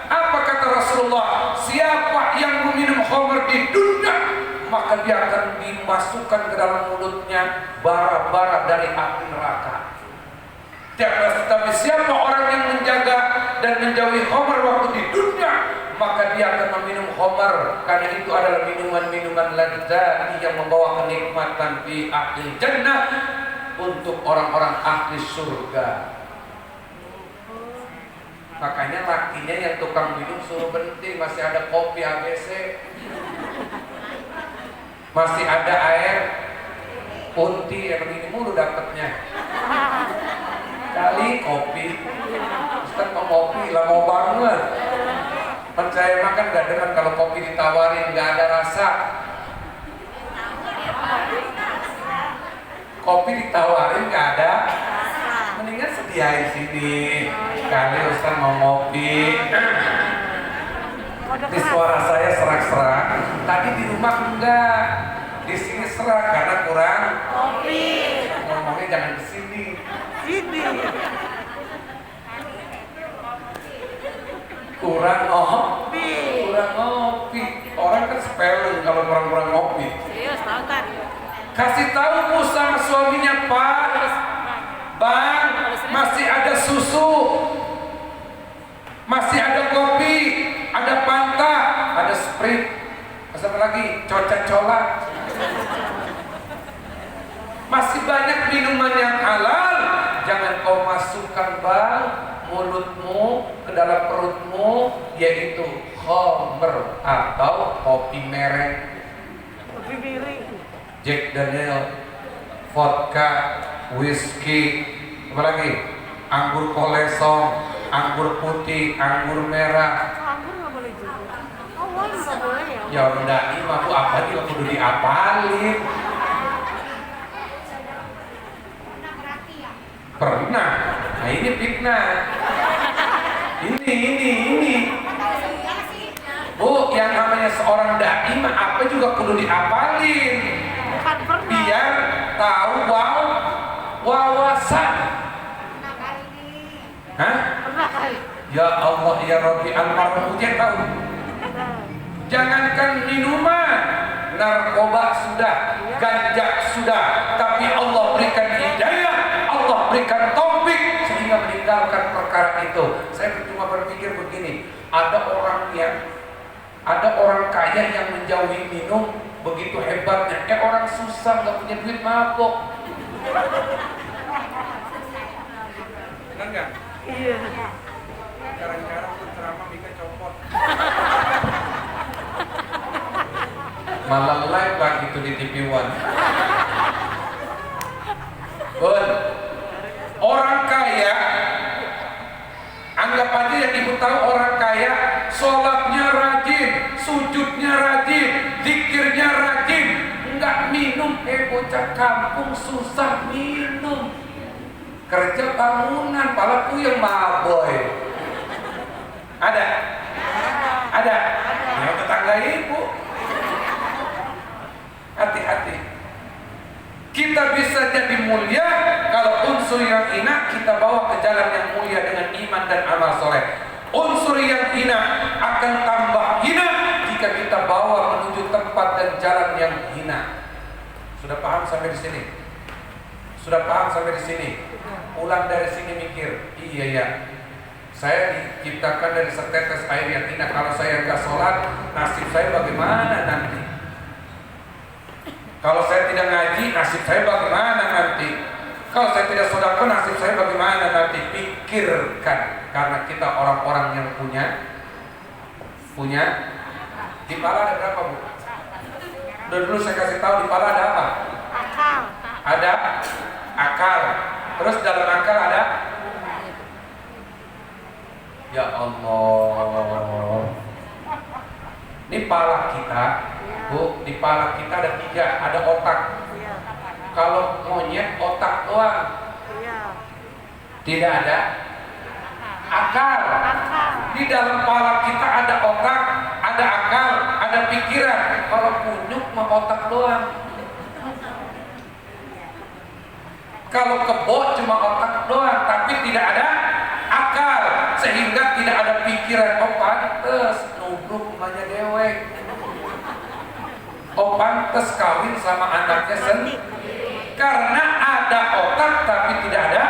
Speaker 1: Apa kata Rasulullah? Siapa yang meminum khamr di dunia, maka dia akan dimasukkan ke dalam mulutnya bara-bara dari api neraka. Tapi siapa orang yang menjaga dan menjauhi khamar waktu di dunia, maka dia akan meminum khamar, karena itu adalah minuman-minuman lezat yang membawa kenikmatan di ahli jannah untuk orang-orang ahli surga. Makanya lakinya yang tukang minum suruh berhenti, masih ada kopi ABC, masih ada air putih, yang begini mulu dapatnya. Kali kopi, Ustaz mau kopi, lah mau banget. Percaya makan gak dengar kalau kopi ditawarin gak ada rasa. Kopi ditawarin gak ada, mendingan sediain sini. Kali Ustaz mau ngopi. Di suara saya serak-serak. Tadi di rumah enggak, di sini serak karena kurang
Speaker 2: kopi.
Speaker 1: Ngomongnya jangan di sini.
Speaker 2: Sini.
Speaker 1: Kurang ngopi. Orang kan spelling kalau kurang ngopi.
Speaker 2: Serius banget.
Speaker 1: Kasih tahu Bu sama suaminya, Pak, Bang, masih ada susu, masih ada kopi, ada Fanta, ada Sprite, apa lagi, Coca-Cola. Masih banyak minuman yang halal. Jangan kau masukkan, Bang, mulutmu ke dalam perutmu, yaitu khamr atau kopi merek,
Speaker 2: Kopi miring.
Speaker 1: Jack Daniel, vodka, whisky, apa lagi? Anggur kolesong, anggur putih, anggur merah.
Speaker 2: Anggur nggak boleh juga. Oh, wine nggak boleh ya?
Speaker 1: Ya udah, ini aku apa aja kudu diapalin. Pernah. Nah ini fitnah. Ini. Bu, yang namanya seorang dai mah apa juga kudu diapalin.
Speaker 2: Bukan pernah.
Speaker 1: Biar tahu wawasan. Hah?
Speaker 2: Pernah kali.
Speaker 1: Ya Allah ya Rabbi, almarhum Ujian tahu. Jangankan minuman, narkoba sudah, ganja sudah, tapi Allah berikan hidayah, Allah berikan taufik sehingga meninggalkan perkara itu. Saya cuma berpikir begini, ada orang kaya yang menjauhi minum begitu hebatnya, orang susah nggak punya duit mabok. Benar nggak?
Speaker 2: Iya.
Speaker 1: Jarang-jarang tuh ceramah Mika copot. Malah live lagi itu di TV One. Bun, orang kaya, anggap aja yang ibu tahu orang kaya, sholatnya rajin, sujudnya rajin, zikirnya rajin, nggak minum. Bocah kampung susah minum, kerja bangunan, pala puyeng maboy. Ada? Yang tetangga ibu. Hati-hati. Kita bisa jadi mulia kalau unsur yang hina kita bawa ke jalan yang mulia dengan iman dan amal soleh. Unsur yang hina akan tambah hina jika kita bawa menuju tempat dan jalan yang hina. Sudah paham sampai di sini? Sudah paham sampai di sini? Pulang dari sini mikir, iya ya, saya diciptakan dari setetes air yang hina. Kalau saya nggak sholat, nasib saya bagaimana nanti? Kalau saya tidak ngaji, nasib saya bagaimana nanti? Kalau saya tidak sedekah, nasib saya bagaimana nanti? Pikirkan, karena kita orang-orang yang punya di pala ada berapa, Bu? Dulu saya kasih tahu di pala ada apa?
Speaker 2: Akal.
Speaker 1: Ada akal. Terus dalam akal ada? Ya Allah. Ini pala kita, Bu, di pala kita ada 3, ada otak.
Speaker 2: Iya.
Speaker 1: Kalau monyet otak doang,
Speaker 2: Iya.
Speaker 1: tidak ada akal. Di dalam pala kita ada otak, ada akal, ada pikiran. Kalau kunyuk mah otak doang. Kalau kebo cuma otak doang, tapi tidak ada akal, sehingga tidak ada pikiran. Oh pantes nubruk emaknya dewek. Oh pantes kawin sama anaknya sendiri. Karena ada otak tapi tidak ada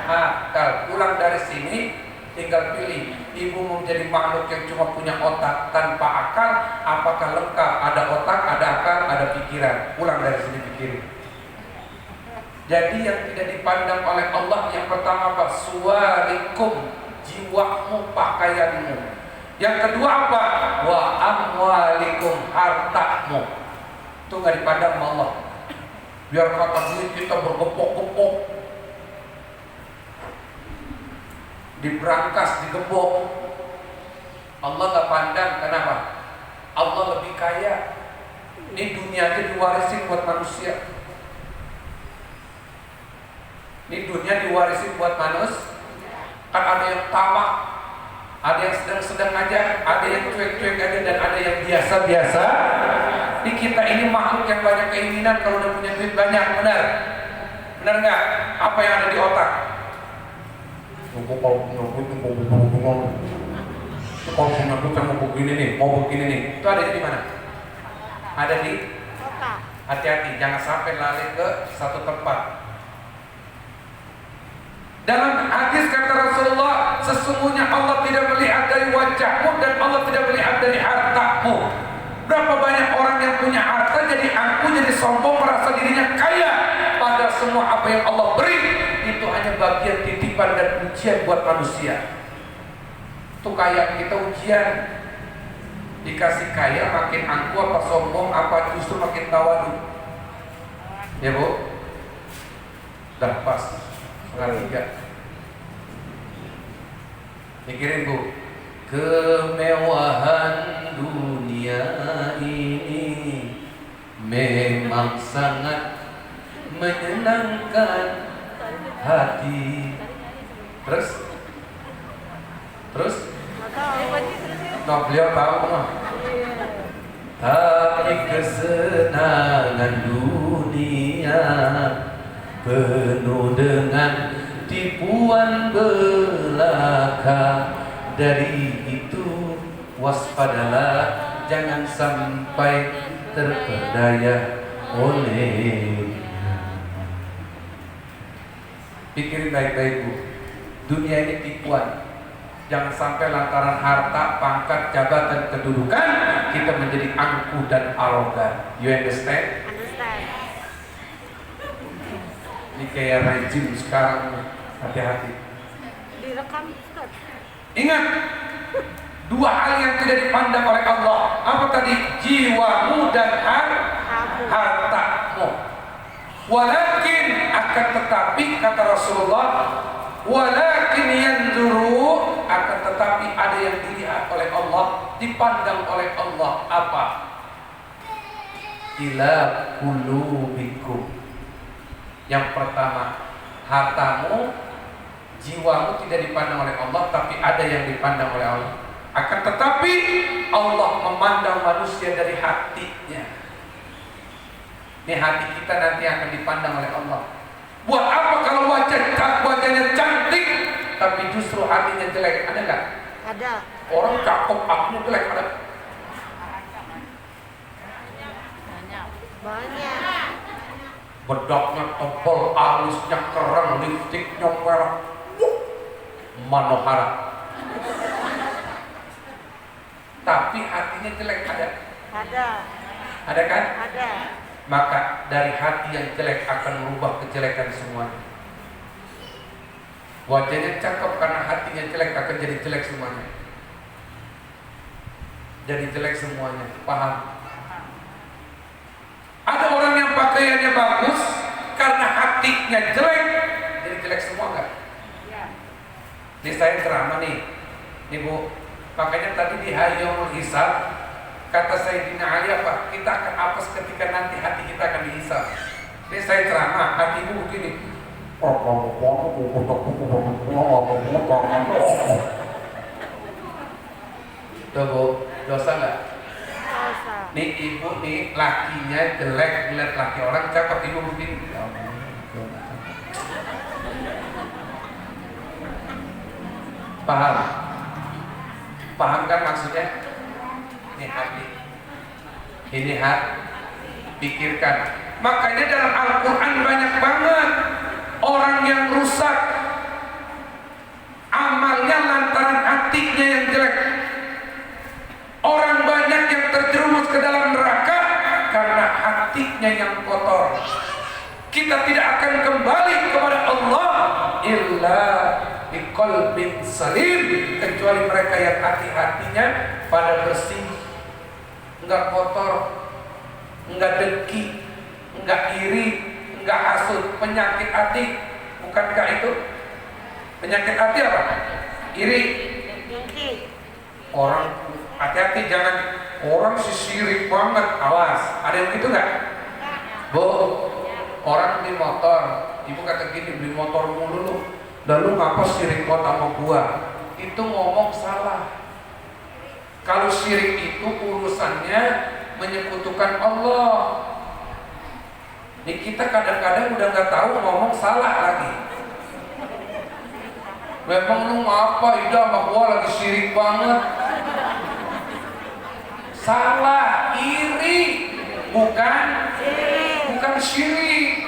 Speaker 1: akal. Pulang dari sini tinggal pilih, ibu mau jadi makhluk yang cuma punya otak tanpa akal, apakah lengkap ada otak, ada akal, ada pikiran. Pulang dari sini pikirin. Jadi yang tidak dipandang oleh Allah yang pertama apa? Suwarikum, jiwamu, pakaianmu. Yang kedua apa? Wa amwalikum, hartamu. Itu nggak dipandang sama Allah. Biar kata duit kita bergepok-gepok, diberangkas, digembok. Allah nggak pandang. Kenapa? Allah lebih kaya. Ini dunia aja diwarisin buat manusia. Ini dunia diwarisin buat manusia. Kan ada yang tamak, ada yang sedang-sedang aja, ada yang cuek-cuek aja, dan ada yang biasa-biasa. Di kita ini makhluk yang banyak keinginan. Kalau udah punya duit banyak, benar? Benar nggak? Apa yang ada di otak? Kalau punya duit mau begini nih, mau begini nih. Itu ada di mana? Ada di
Speaker 2: otak.
Speaker 1: Hati-hati, jangan sampai lari ke satu tempat. Dalam hadis kata Rasulullah, sesungguhnya Allah tidak melihat dari wajahmu dan Allah tidak melihat dari hartamu. Berapa banyak orang yang punya harta jadi angkuh, jadi sombong, merasa dirinya kaya, padahal semua apa yang Allah beri itu hanya bagian titipan dan ujian buat manusia. Itu kayak kita ujian. Dikasih kaya makin angkuh apa sombong, apa justru makin tawadu. Ya Bu? Dah pas. Setengah 3. Mikirin Bu, kemewahan dunia ini memang sangat menyenangkan hati. Terus? Nah, beliau tahu mah. Tapi kesenangan dunia penuh dengan tipuan belaka. Dari itu waspadalah, jangan sampai terperdaya oleh. Pikirin baik-baik Bu, dunia ini tipuan. Jangan sampai lantaran harta, pangkat, jabatan, kedudukan kita menjadi angkuh dan arogan. You understand? Ini kayak rejim sekarang, hati-hati.
Speaker 2: Direkam Ustaz.
Speaker 1: Ingat, dua hal yang tidak dipandang oleh Allah. Apa tadi? Jiwamu dan hartamu. Walakin, akan tetapi kata Rasulullah, walakin yanzuru, akan tetapi ada yang dilihat oleh Allah, dipandang oleh Allah. Apa? Ila qulubikum. Yang pertama, hartamu, jiwamu tidak dipandang oleh Allah, tapi ada yang dipandang oleh Allah. Akan tetapi Allah memandang manusia dari hatinya. Ini hati kita nanti akan dipandang oleh Allah. Buat apa kalau wajahnya cantik tapi justru hatinya jelek? Ada nggak?
Speaker 2: Ada.
Speaker 1: Orang cakep, hatinya jelek, ada?
Speaker 2: Banyak.
Speaker 1: Bedaknya tebal, alisnya keren, lipstiknya merah, manohara. Tapi hatinya jelek, ada?
Speaker 2: Ada.
Speaker 1: Ada kan?
Speaker 2: Ada.
Speaker 1: Maka dari hati yang jelek akan merubah kejelekan semuanya. Wajahnya cakep karena hatinya jelek akan jadi jelek semuanya. Jadi jelek semuanya. Paham? Ada orang yang pakaiannya bagus karena hatinya jelek, jadi jelek semua enggak? Ini saya ceramah nih Bu. Makanya tadi di Hayyul Hisab kata Sayyidina Ali apa? Kita akan apes ketika nanti hati kita akan dihisab. Ini saya ceramah, hatimu begini. Tuh Bu, dosa nggak?
Speaker 2: Dosa.
Speaker 1: Nih ibu nih lakinya jelek, ngeliat laki orang cakep, ibu begini. Paham? Paham kan maksudnya? Ini hati. Ini hati. Pikirkan. Makanya dalam Al-Quran banyak banget orang yang rusak amalnya lantaran hatinya yang jelek. Orang banyak yang terjerumus ke dalam neraka karena hatinya yang kotor. Kita tidak akan kembali kepada Allah illa biqalbin salim, kecuali mereka yang hati-hatinya pada bersih, enggak kotor, enggak dengki, enggak iri, enggak hasut. Penyakit hati, bukankah itu? Penyakit hati apa? Iri. Orang hati-hati, jangan orang si sirik banget, awas. Ada yang gitu nggak? Bu, orang beli motor, ibu kata gini, beli motor mulu lu, lalu ngapa sirik kot sama gua? Itu ngomong salah. Kalau syirik itu urusannya menyekutukan Allah. Ini kita kadang-kadang udah nggak tahu ngomong salah lagi. Memang lu ngapa ida sama gua lagi syirik banget? Salah, iri, bukan syirik.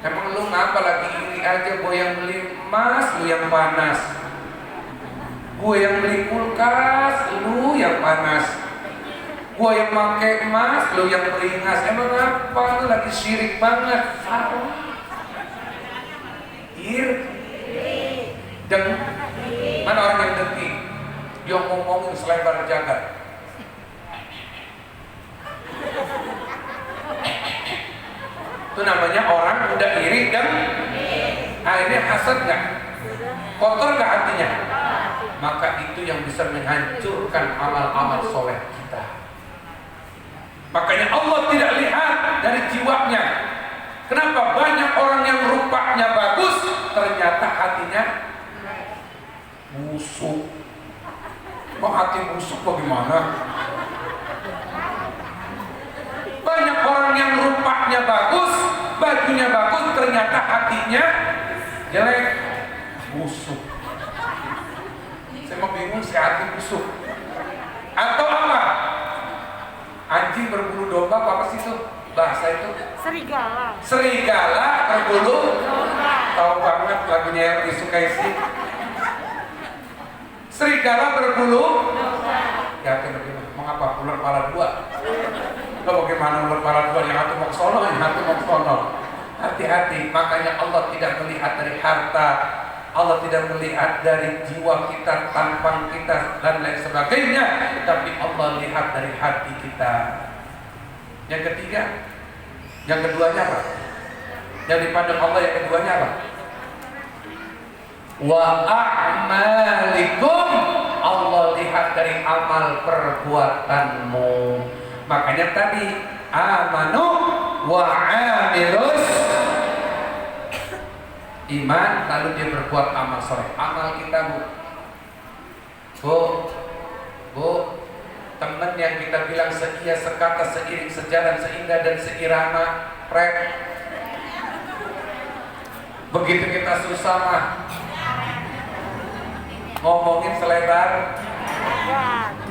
Speaker 1: Emang lu ngapa lagi iri aja? Gue yang beli emas, lu yang panas. Gue yang beli kulkas, lu yang panas. Gue yang pakai emas, lu yang beringas. Emang apa? Lu lagi syirik banget. Salah. Mana orang yang dengki? Dia ngomongin selebar jagat. Itu namanya orang udah iri dan akhirnya hasad gak? Kotor gak hatinya? Maka itu yang bisa menghancurkan amal-amal soleh kita. Makanya Allah tidak lihat dari jiwanya. Kenapa banyak orang yang rupanya bagus ternyata hatinya busuk? Kok hati busuk bagaimana? Banyak orang yang rupanya bagus, bajunya bagus, ternyata hatinya jelek, busuk. Saya mau bingung, si hati busuk. Atau apa? Anjing berbulu domba, apa sih itu? Bahasa itu?
Speaker 2: Serigala.
Speaker 1: Serigala berbulu
Speaker 2: domba.
Speaker 1: Tahu banget lagunya yang disukai sih. Serigala berbulu domba. Yakin bagaimana? Mengapa? Ular kepala dua. Lo bagaimana ular kepala dua? Yang satu mau ke sono, yang satu mau ke sono. Hati-hati. Makanya Allah tidak melihat dari harta, Allah tidak melihat dari jiwa kita, tampang kita dan lain sebagainya, tapi Allah lihat dari hati kita. Yang ketiga, yang keduanya apa? Yang dipandang Allah yang keduanya apa? Wa a'malikum, Allah lihat dari amal perbuatanmu. Makanya tadi amanu wa amilus iman, lalu dia berbuat amal soleh. Amal kita bu, teman yang kita bilang seia, sekata, seiring, sejalan, seindah dan seirama, rap. Begitu kita susah mah ngomongin selebar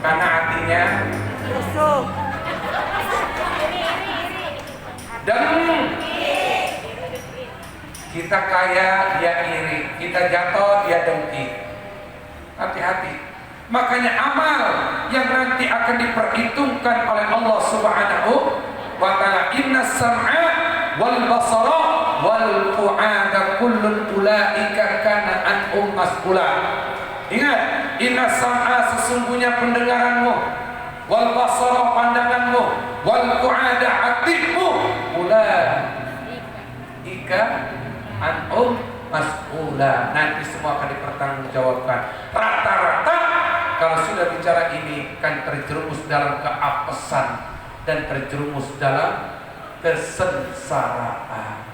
Speaker 1: karena hatinya
Speaker 2: busuk.
Speaker 1: Dan kita kaya, dia iri. Kita jatuh, dia dengki. Hati-hati. Makanya amal yang nanti akan diperhitungkan oleh Allah Subhanahu wa ta'ala, inna sam'a wal basara wal fu'ada kullun ulaika kana anhum mas'ula. Ingat, inna sam'a, sesungguhnya pendengaranmu, wal basara, pandanganmu, wal fu'ada, hatimu, ulaika anhum mas'ula, nanti semua akan dipertanggungjawabkan. Rata-rata kalau sudah bicara ini kan terjerumus dalam keapesan dan terjerumus dalam kesengsaraan.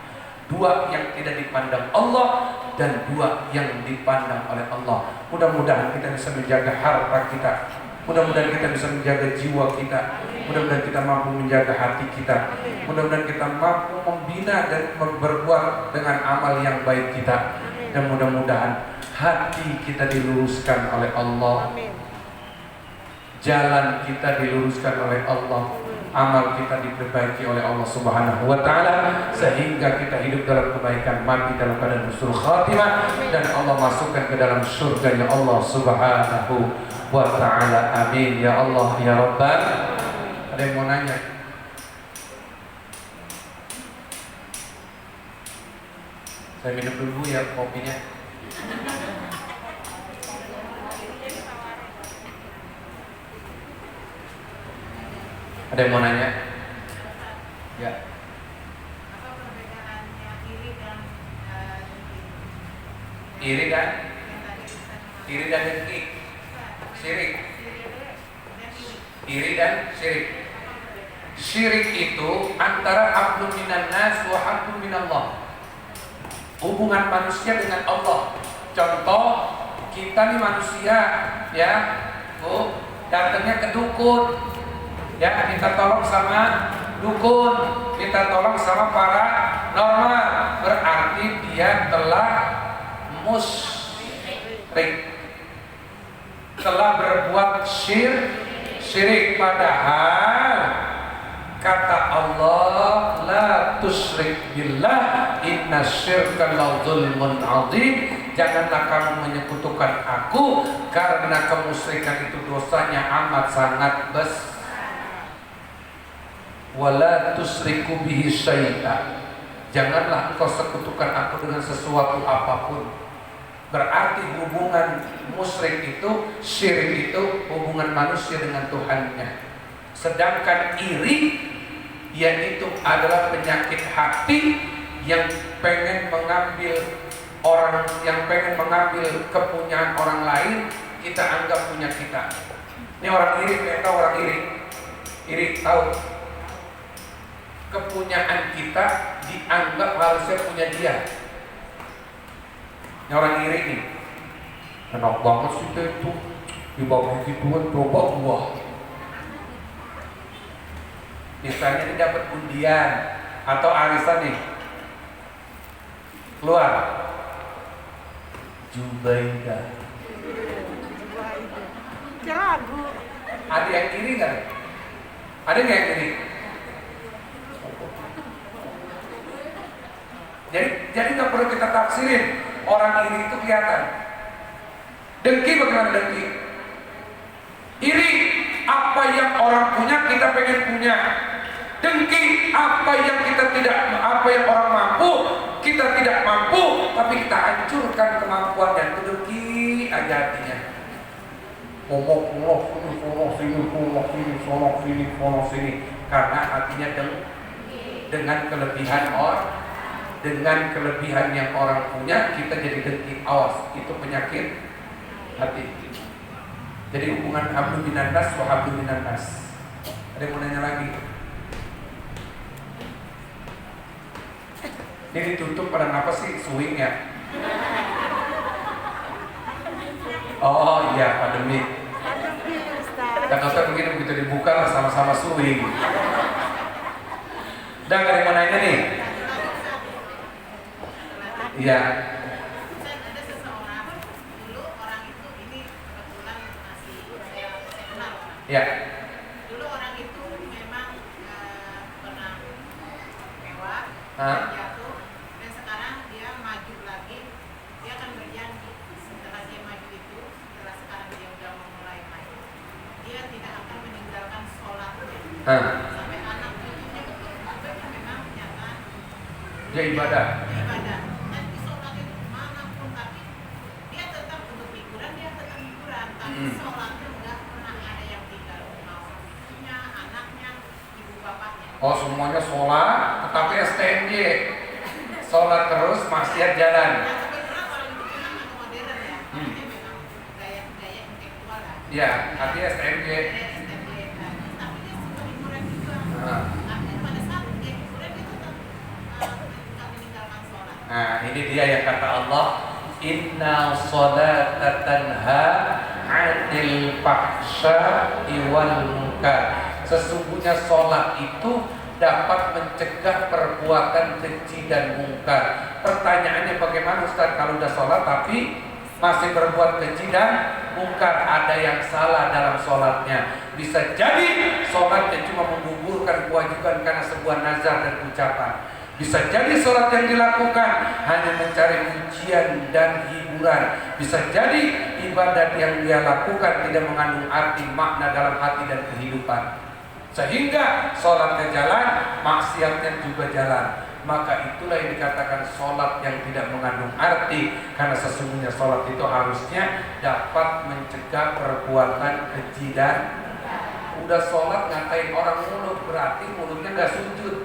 Speaker 1: Dua yang tidak dipandang Allah dan dua yang dipandang oleh Allah. Mudah-mudahan kita bisa menjaga harta kita, mudah-mudahan kita bisa menjaga jiwa kita, mudah-mudahan kita mampu menjaga hati kita, mudah-mudahan kita mampu membina dan berbuat dengan amal yang baik kita, dan mudah-mudahan hati kita diluruskan oleh Allah, jalan kita diluruskan oleh Allah, amal kita diperbaiki oleh Allah Subhanahu wa taala sehingga kita hidup dalam kebaikan, mati dalam keadaan husnul khatimah, dan Allah masukkan ke dalam surga Allah Subhanahu wa taala. Amin ya Allah ya Rabbal. Ada yang mau nanya? Saya minum dulu ya kopinya. Ada yang mau nanya? Ya.
Speaker 2: Apa perbedaannya iri dan
Speaker 1: Iri dan dengki. Syirik. Iri dan syirik. Syirik itu antara hablum minan nas wa hablum minallah. Hubungan manusia dengan Allah. Contoh, kita nih manusia ya, datangnya ke dukun. Ya, minta tolong sama dukun, minta tolong sama para normal, berarti dia telah musyrik, telah berbuat syirik. Padahal kata Allah, la tusyrik billah inna syirka la dzulmun adzim. Janganlah kamu menyekutukan aku, karena kemusyrikan itu dosanya amat sangat besar. Wala tusyriku bihi syai'a. Janganlah engkau sekutukan aku dengan sesuatu apapun. Berarti hubungan musyrik itu, syirik itu hubungan manusia dengan Tuhannya. Sedangkan iri, yaitu adalah penyakit hati yang pengen mengambil kepunyaan orang lain, kita anggap punya kita. Ini orang iri, kita tahu orang iri tahu. Kepunyaan kita dianggap harusnya punya dia. Ini orang iri nih, enak banget sih itu, dibagi gituan, coba buah. Misalnya ini dapat undian atau arisan nih, keluar Jubaidah.
Speaker 2: lagu.
Speaker 1: Ada yang iri nggak? Ada nggak yang iri? Jadi nggak perlu kita tafsirin. Orang iri itu kelihatan. Dengki bagaimana dengki? Iri, apa yang orang punya kita pengen punya. Dengki, apa yang orang mampu kita tidak mampu, tapi kita hancurkan kemampuannya. Itu dengki aja artinya. Ngomong sini, karena artinya dengan kelebihan dengan kelebihan yang orang punya, kita jadi dengki. Awas, itu penyakit hati. Jadi hubungan hablum minan nas wa hablum minan nas. Ada yang mau nanya lagi? Ini ditutup pada apa sih? Swing ya? Oh iya, pandemi. Jangan begini, begitu dibuka sama-sama swing. Dan ada yang mau nanya nih? Iya.
Speaker 3: Ada seseorang dulu, orang itu ini kebetulan masih saya kenal.
Speaker 1: Iya.
Speaker 3: Dulu orang itu memang pernah mewah, jatuh, dan sekarang dia maju lagi. Dia akan berjanji setelah dia maju itu, setelah sekarang dia udah memulai maju, dia tidak akan meninggalkan sholatnya sampai anak cucunya itu memang nyata.
Speaker 1: Dia ibadah. Oh, semuanya sholat, tetapi STNJ sholat terus, maksiat jalan. Ya, artinya STNJ. Nah, ini dia yang kata Allah, inna sholata tanha 'anil fahsya'i wal munkar. Sesungguhnya sholat itu dapat mencegah perbuatan keji dan mungkar. Pertanyaannya bagaimana Ustaz kalau udah sholat tapi masih berbuat keji dan mungkar, ada yang salah dalam sholatnya. Bisa jadi sholatnya cuma menggugurkan kewajiban karena sebuah nazar dan ucapan. Bisa jadi sholat yang dilakukan hanya mencari pujian dan hiburan. Bisa jadi ibadat yang dia lakukan tidak mengandung arti makna dalam hati dan kehidupan, sehingga sholatnya jalan, maksiatnya juga jalan. Maka itulah yang dikatakan sholat yang tidak mengandung arti, karena sesungguhnya sholat itu harusnya dapat mencegah perbuatan keji dan udah sholat ngatain orang mulut, berarti mulutnya nggak sujud.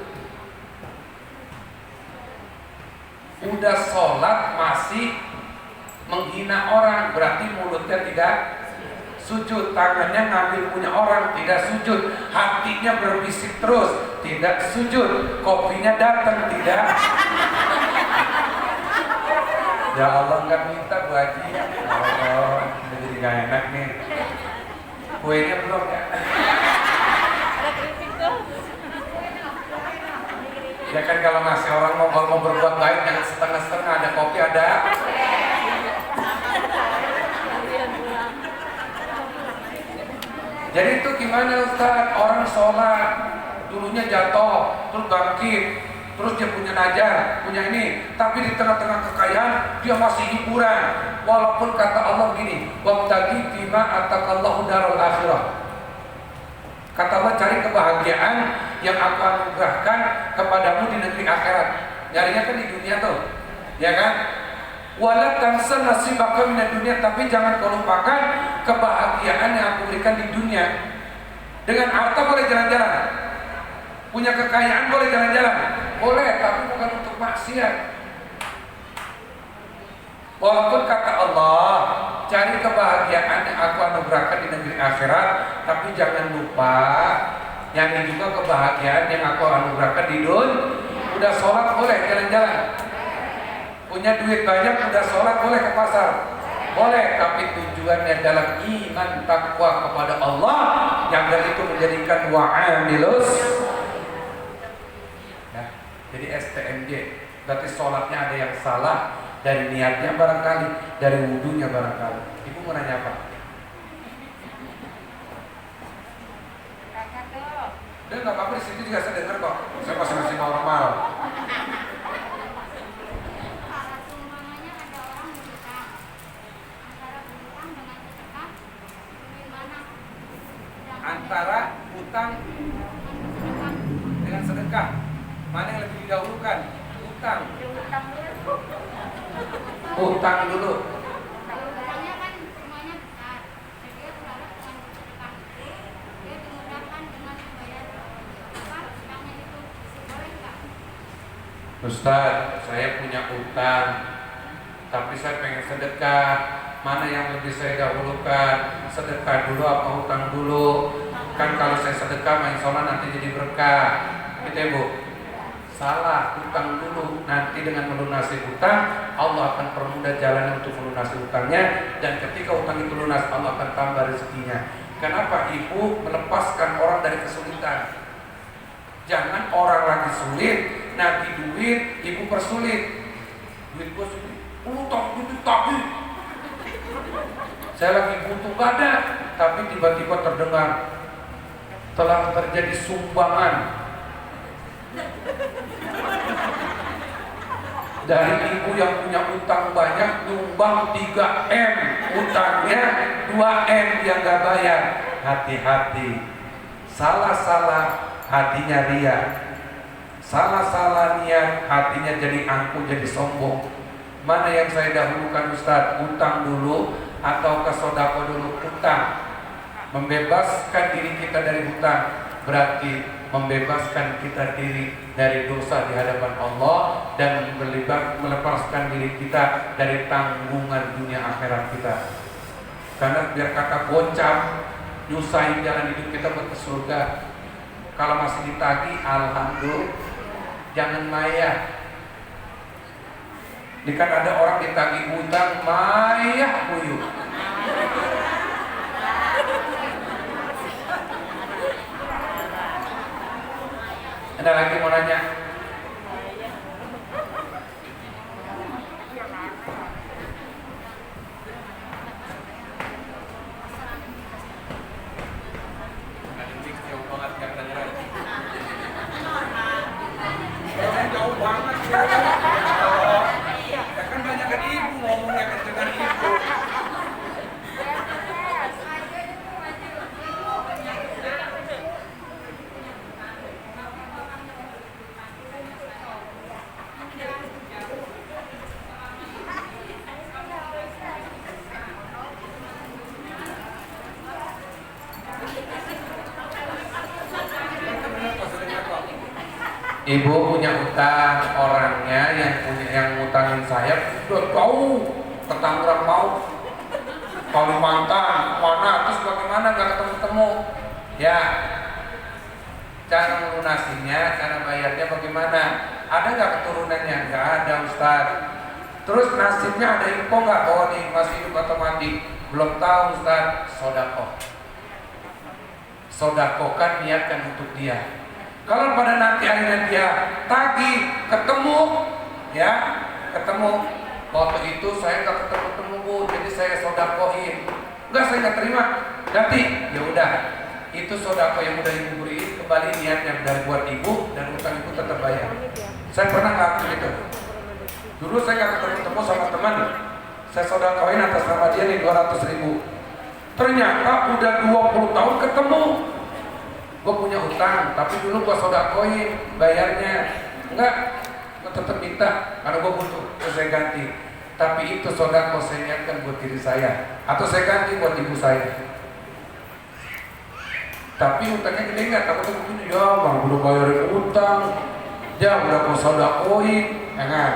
Speaker 1: Udah sholat masih menghina orang, berarti mulutnya tidak sujud. Tangannya ngambil punya orang, tidak sujud. Hatinya berbisik terus, tidak sujud. Kopinya datang, tidak. Ya Allah, nggak minta Bu Haji. Oh, jadi nggak enak nih. Kuenya belum ya? Ya kan kalau ngasih orang mau berbuat baik jangan setengah-setengah, ada kopi ada. Jadi itu gimana Ustaz? Orang sholat dulunya jatuh, terus bangkit, terus dia punya najar, punya ini, tapi di tengah-tengah kekayaan dia masih hiburan. Walaupun kata Allah gini, wabtaghi fima ataqallahu darul akhirah. Kata Allah, cari kebahagiaan yang aku anugerahkan kepadamu di negeri akhirat. Nyarinya kan di dunia tuh, ya kan? Wala tansa nasibaka minad dunia, tapi jangan kau lupakan kebahagiaan yang aku berikan di dunia. Dengan harta boleh jalan-jalan, punya kekayaan boleh jalan-jalan, boleh, tapi bukan untuk maksiat. Walaupun kata Allah, cari kebahagiaan yang aku anugerahkan di negeri akhirat, tapi jangan lupa nyari juga kebahagiaan yang aku anugerahkan di dunia. Udah sholat boleh jalan-jalan, punya duit banyak, udah sholat boleh ke pasar, boleh, tapi tujuannya dalam iman takwa kepada Allah, yang dari itu menjadikan wa'amilus. Ya, jadi STMJ, berarti sholatnya ada yang salah. Dari niatnya barangkali, dari wudunya barangkali. Ibu mau nanya apa? Udah nggak apa-apa, di situ juga saya dengar kok. Saya masih normal. Antara utang dengan sedekah, mana yang lebih didahulukan? Utang. Utang dulu.
Speaker 4: Utangnya kan semuanya besar, jadi dia berharap dengan sedekah itu dia dimudahkan dengan membayar utangnya itu. Boleh nggak?
Speaker 1: Ustaz, saya punya utang, tapi saya pengen sedekah. Mana yang lebih saya dahulukan? Sedekah dulu apa utang dulu? Kan kalau saya sedekah, main sholat nanti jadi berkah. Gitu ya Bu? Salah, utang dulu. Nanti dengan melunasi utang, Allah akan permudah jalan untuk melunasi utangnya. Dan ketika utang itu lunas, Allah akan tambah rezekinya. Kenapa Ibu melepaskan orang dari kesulitan? Jangan orang lagi sulit, nagih duit, Ibu persulit. Duit gue sulit, utang duit tapi saya lagi butuh gak ada, tapi tiba-tiba terdengar telah terjadi sumbangan dari ibu yang punya utang banyak, nyumbang 3M, utangnya 2M yang gak bayar. Hati-hati, salah-salah hatinya ria, salah-salah niat hatinya jadi angkuh, jadi sombong. Mana yang saya dahulukan Ustaz? Utang dulu atau ke sodako dulu? Utang. Membebaskan diri kita dari hutang berarti membebaskan kita diri dari dosa di hadapan Allah dan melepaskan diri kita dari tanggungan dunia akhirat kita. Karena biar kata gocap nyusahin jalan hidup kita buat ke surga. Kalau masih ditagih, alhamdulillah, jangan maya. Ini kan ada orang ditagih utang, maya puyuh. Ada lagi mau nanya? Ibu punya utang, orangnya yang ngutangin saya udah tahu Ketanggerang mau, Kalimantan mana, terus bagaimana nggak ketemu-temu ya. Cara melunasinya, cara bayarnya bagaimana? Ada nggak keturunannya? Nggak ada, Ustaz. Terus nasibnya ada info nggak bahwa dia masih hidup atau mati? Belum tahu, Ustaz. Sodakokan niatkan untuk dia. Kalau pada nanti akhirnya dia tagih, ketemu, ya, ketemu. Waktu itu saya nggak ketemu Bu, jadi saya sodakoin. Enggak, saya nggak terima. Nanti, ya udah. Itu sodako yang udah ibu beri, kembali niatnya dari buat ibu dan utang ibu tetap bayar. Saya pernah ngelakuin itu. Dulu saya nggak ketemu sama teman, saya sodakoin atas nama dia nih 200.000. Ternyata udah 20 tahun ketemu. Gue punya utang, tapi dulu gue sodakoin bayarnya. Enggak, gue tetap minta karena gue butuh, terus saya ganti. Tapi itu sodako saya niatkan buat diri saya, atau saya ganti buat ibu saya. Tapi utangnya gede nggak? Takutnya begini, ya bang udah bayarin utang, ya udah gue sodakoin, ya kan?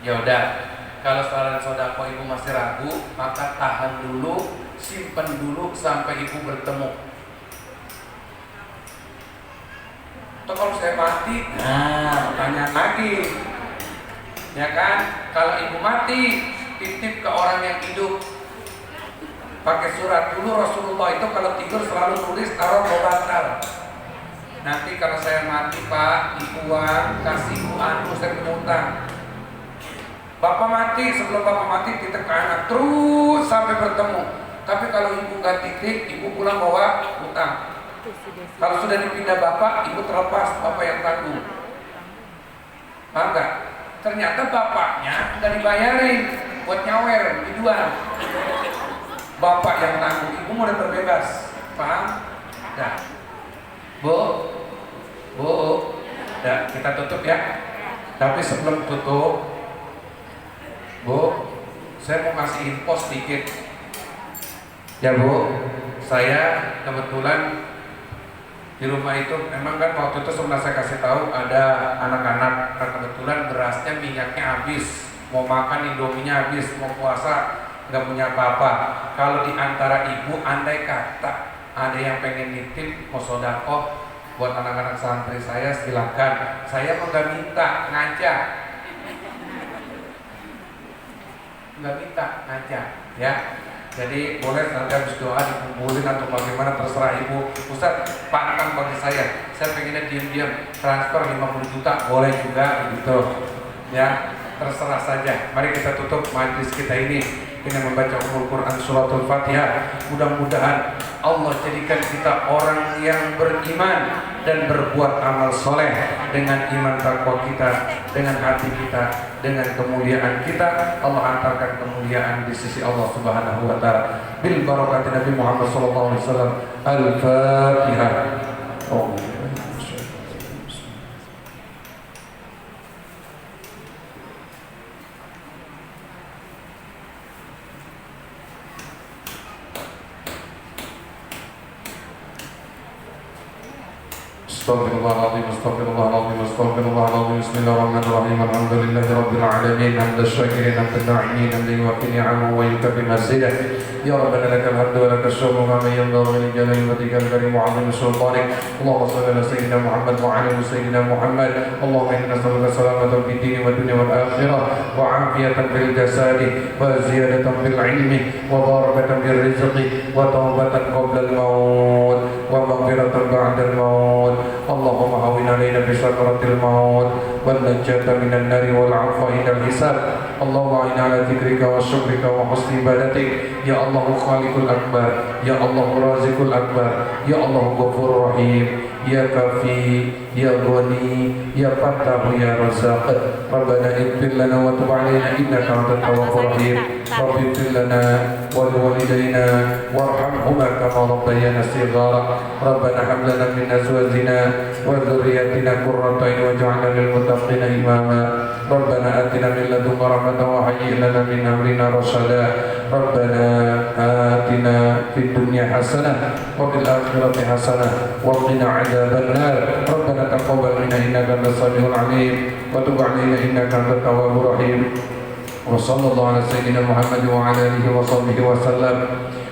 Speaker 1: Ya udah, kalau soal sodako ibu masih ragu, maka tahan dulu, simpan dulu sampai ibu bertemu. Atau kalau saya mati, nah pertanyaan lagi, ya kan? Kalau ibu mati, titip ke orang yang hidup. Pakai surat dulu. Rasulullah itu kalau tidur selalu tulis taruh batal. Nanti kalau saya mati Pak, uang kasih anu saya punya utang. Bapak mati, sebelum bapak mati titip ke anak terus sampai bertemu. Tapi kalau ibu nggak titip, ibu pulang bawa utang. Kalau sudah dipindah bapak, ibu terlepas, bapak yang tanggung. Paham nggak? Ternyata bapaknya nggak dibayarin buat nyawer, dijual. Bapak yang tanggung, ibu mulai terbebas. Paham? Dah. Bu, dah kita tutup ya. Tapi sebelum tutup, Bu, saya mau kasih info sedikit. Ya Bu, saya kebetulan di rumah itu memang kan waktu itu sebenarnya saya kasih tahu ada anak-anak, kebetulan berasnya minyaknya habis, mau makan indominya habis, mau puasa nggak punya apa-apa. Kalau di antara ibu andai kata ada yang pengen nitip mau sodako buat anak-anak santri saya, silakan. Saya mau nggak minta ngajak. Nggak minta ngajak ya, jadi boleh nanti habis doa dikumpulin atau bagaimana terserah ibu. Ustaz, pantang bagi saya pengennya diam-diam transfer 50 juta boleh juga gitu ya, terserah saja. Mari kita tutup majlis kita ini dengan membaca Quran suratul Fatihah. Mudah-mudahan Allah jadikan kita orang yang beriman dan berbuat amal soleh dengan iman takwa kita, dengan hati kita, dengan kemuliaan kita. Allah antarkan kemuliaan di sisi Allah Subhanahu wa taala bil barakati Nabi Muhammad sallallahu alaihi wasallam. Al-Fatihah. Astaghfirullahaladzim, astaghfirullahaladzim, astaghfirullahaladzim. Bismillahirrahmanirrahim. Alhamdulillahi rabbil alamin. Hamdan syakirin, hamdan na'imin, hamdan yuwaffi ni'amahu wa yukafi mazidah. Ya Rabbana lakal hamdu wa lakal syukru ma yanbaghi li jalali wajhikal karim wa 'azimi sultanik. Allahumma shalli ala sayyidina Muhammad wa 'ala ali sayyidina Muhammad. Allahumma inna nas'aluka salamatan fid dini wad dunya wal akhirah wa 'afiyatan fil jasadi wa ziyadatan fil 'ilmi wa barakatan fil rizqi wa tawbatan qabla al-maut wa maghfiratan ba'da al-maut. اللهم هون علينا بشكرة الموت والنجاة من النار والعفو عند الحساب. اللهم أعنا على ذكرك وشكرك وحسن عبادتك. يا الله خالق الأكبر، يا الله رازق الأكبر، يا الله غفور رحيم. ya kafi ya ghani ya fattah ya razzaq. Rabbana ighfir lana wa tub 'alaina innaka antat tawwabur rahim. Rabbi ighfir lana wa liwalidayna warhamhuma kama rabbayana shighara. Rabbana hab lana min azwajina wa dhurriyyatina qurrata a'yun waj'alna lil muttaqina imama. Rabbana atina min ladunka rahmatan wa hayyi' lana min amrina rashada. Rabbana atina fid dunya hasanah wa fil akhirati hasanah wa qina 'adzabannar. Rabbana taqabbal minna innaka antas samiul 'alim wa tub 'alaina innaka antat tawwabur rahim. Wa sallallahu ala sayyidina Muhammad wa ala alihi wa sahbihi wa sallam.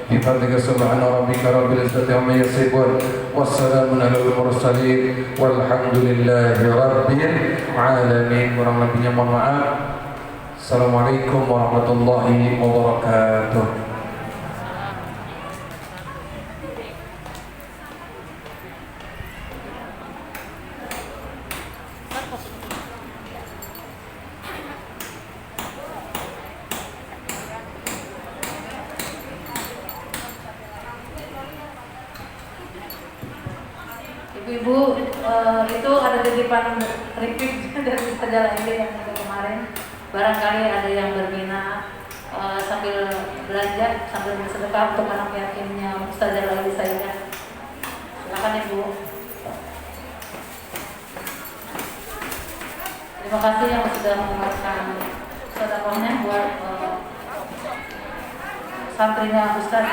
Speaker 1: Bifadlika subhana rabbika rabbil izzati amma yasifun wassalamun alal mursalin walhamdulillahi rabbil alamin. Kurang lebihnya mohon maaf. Assalamualaikum warahmatullahi wabarakatuh.
Speaker 5: Ibu-ibu, itu ada titipan repeat dari Ustazah Laili yang itu kemarin. Barangkali ada yang berminat sambil belanja, sambil bersedekah untuk anak yatimnya Ustazah Laili saya. Silakan Ibu. Terima kasih yang sudah memberikan sedekahnya buat santrinya Ustaz.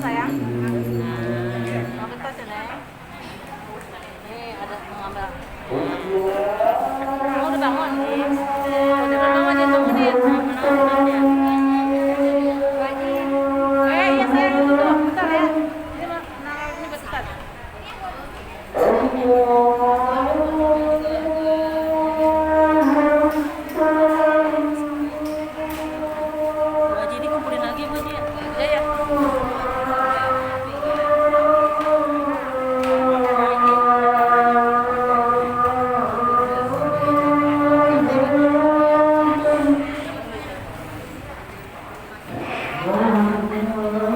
Speaker 2: Sayang, mau kertas ya, Nek? Nih, ada mengambil. Oh, udah bangun nih. Udah bangun dia tungguin. Iya sayang, tunggu. Bentar ya. Ini buat Ustaz. Jadi kumpulin lagi Bu Ji. Ya ya.
Speaker 5: Alhamdulillah.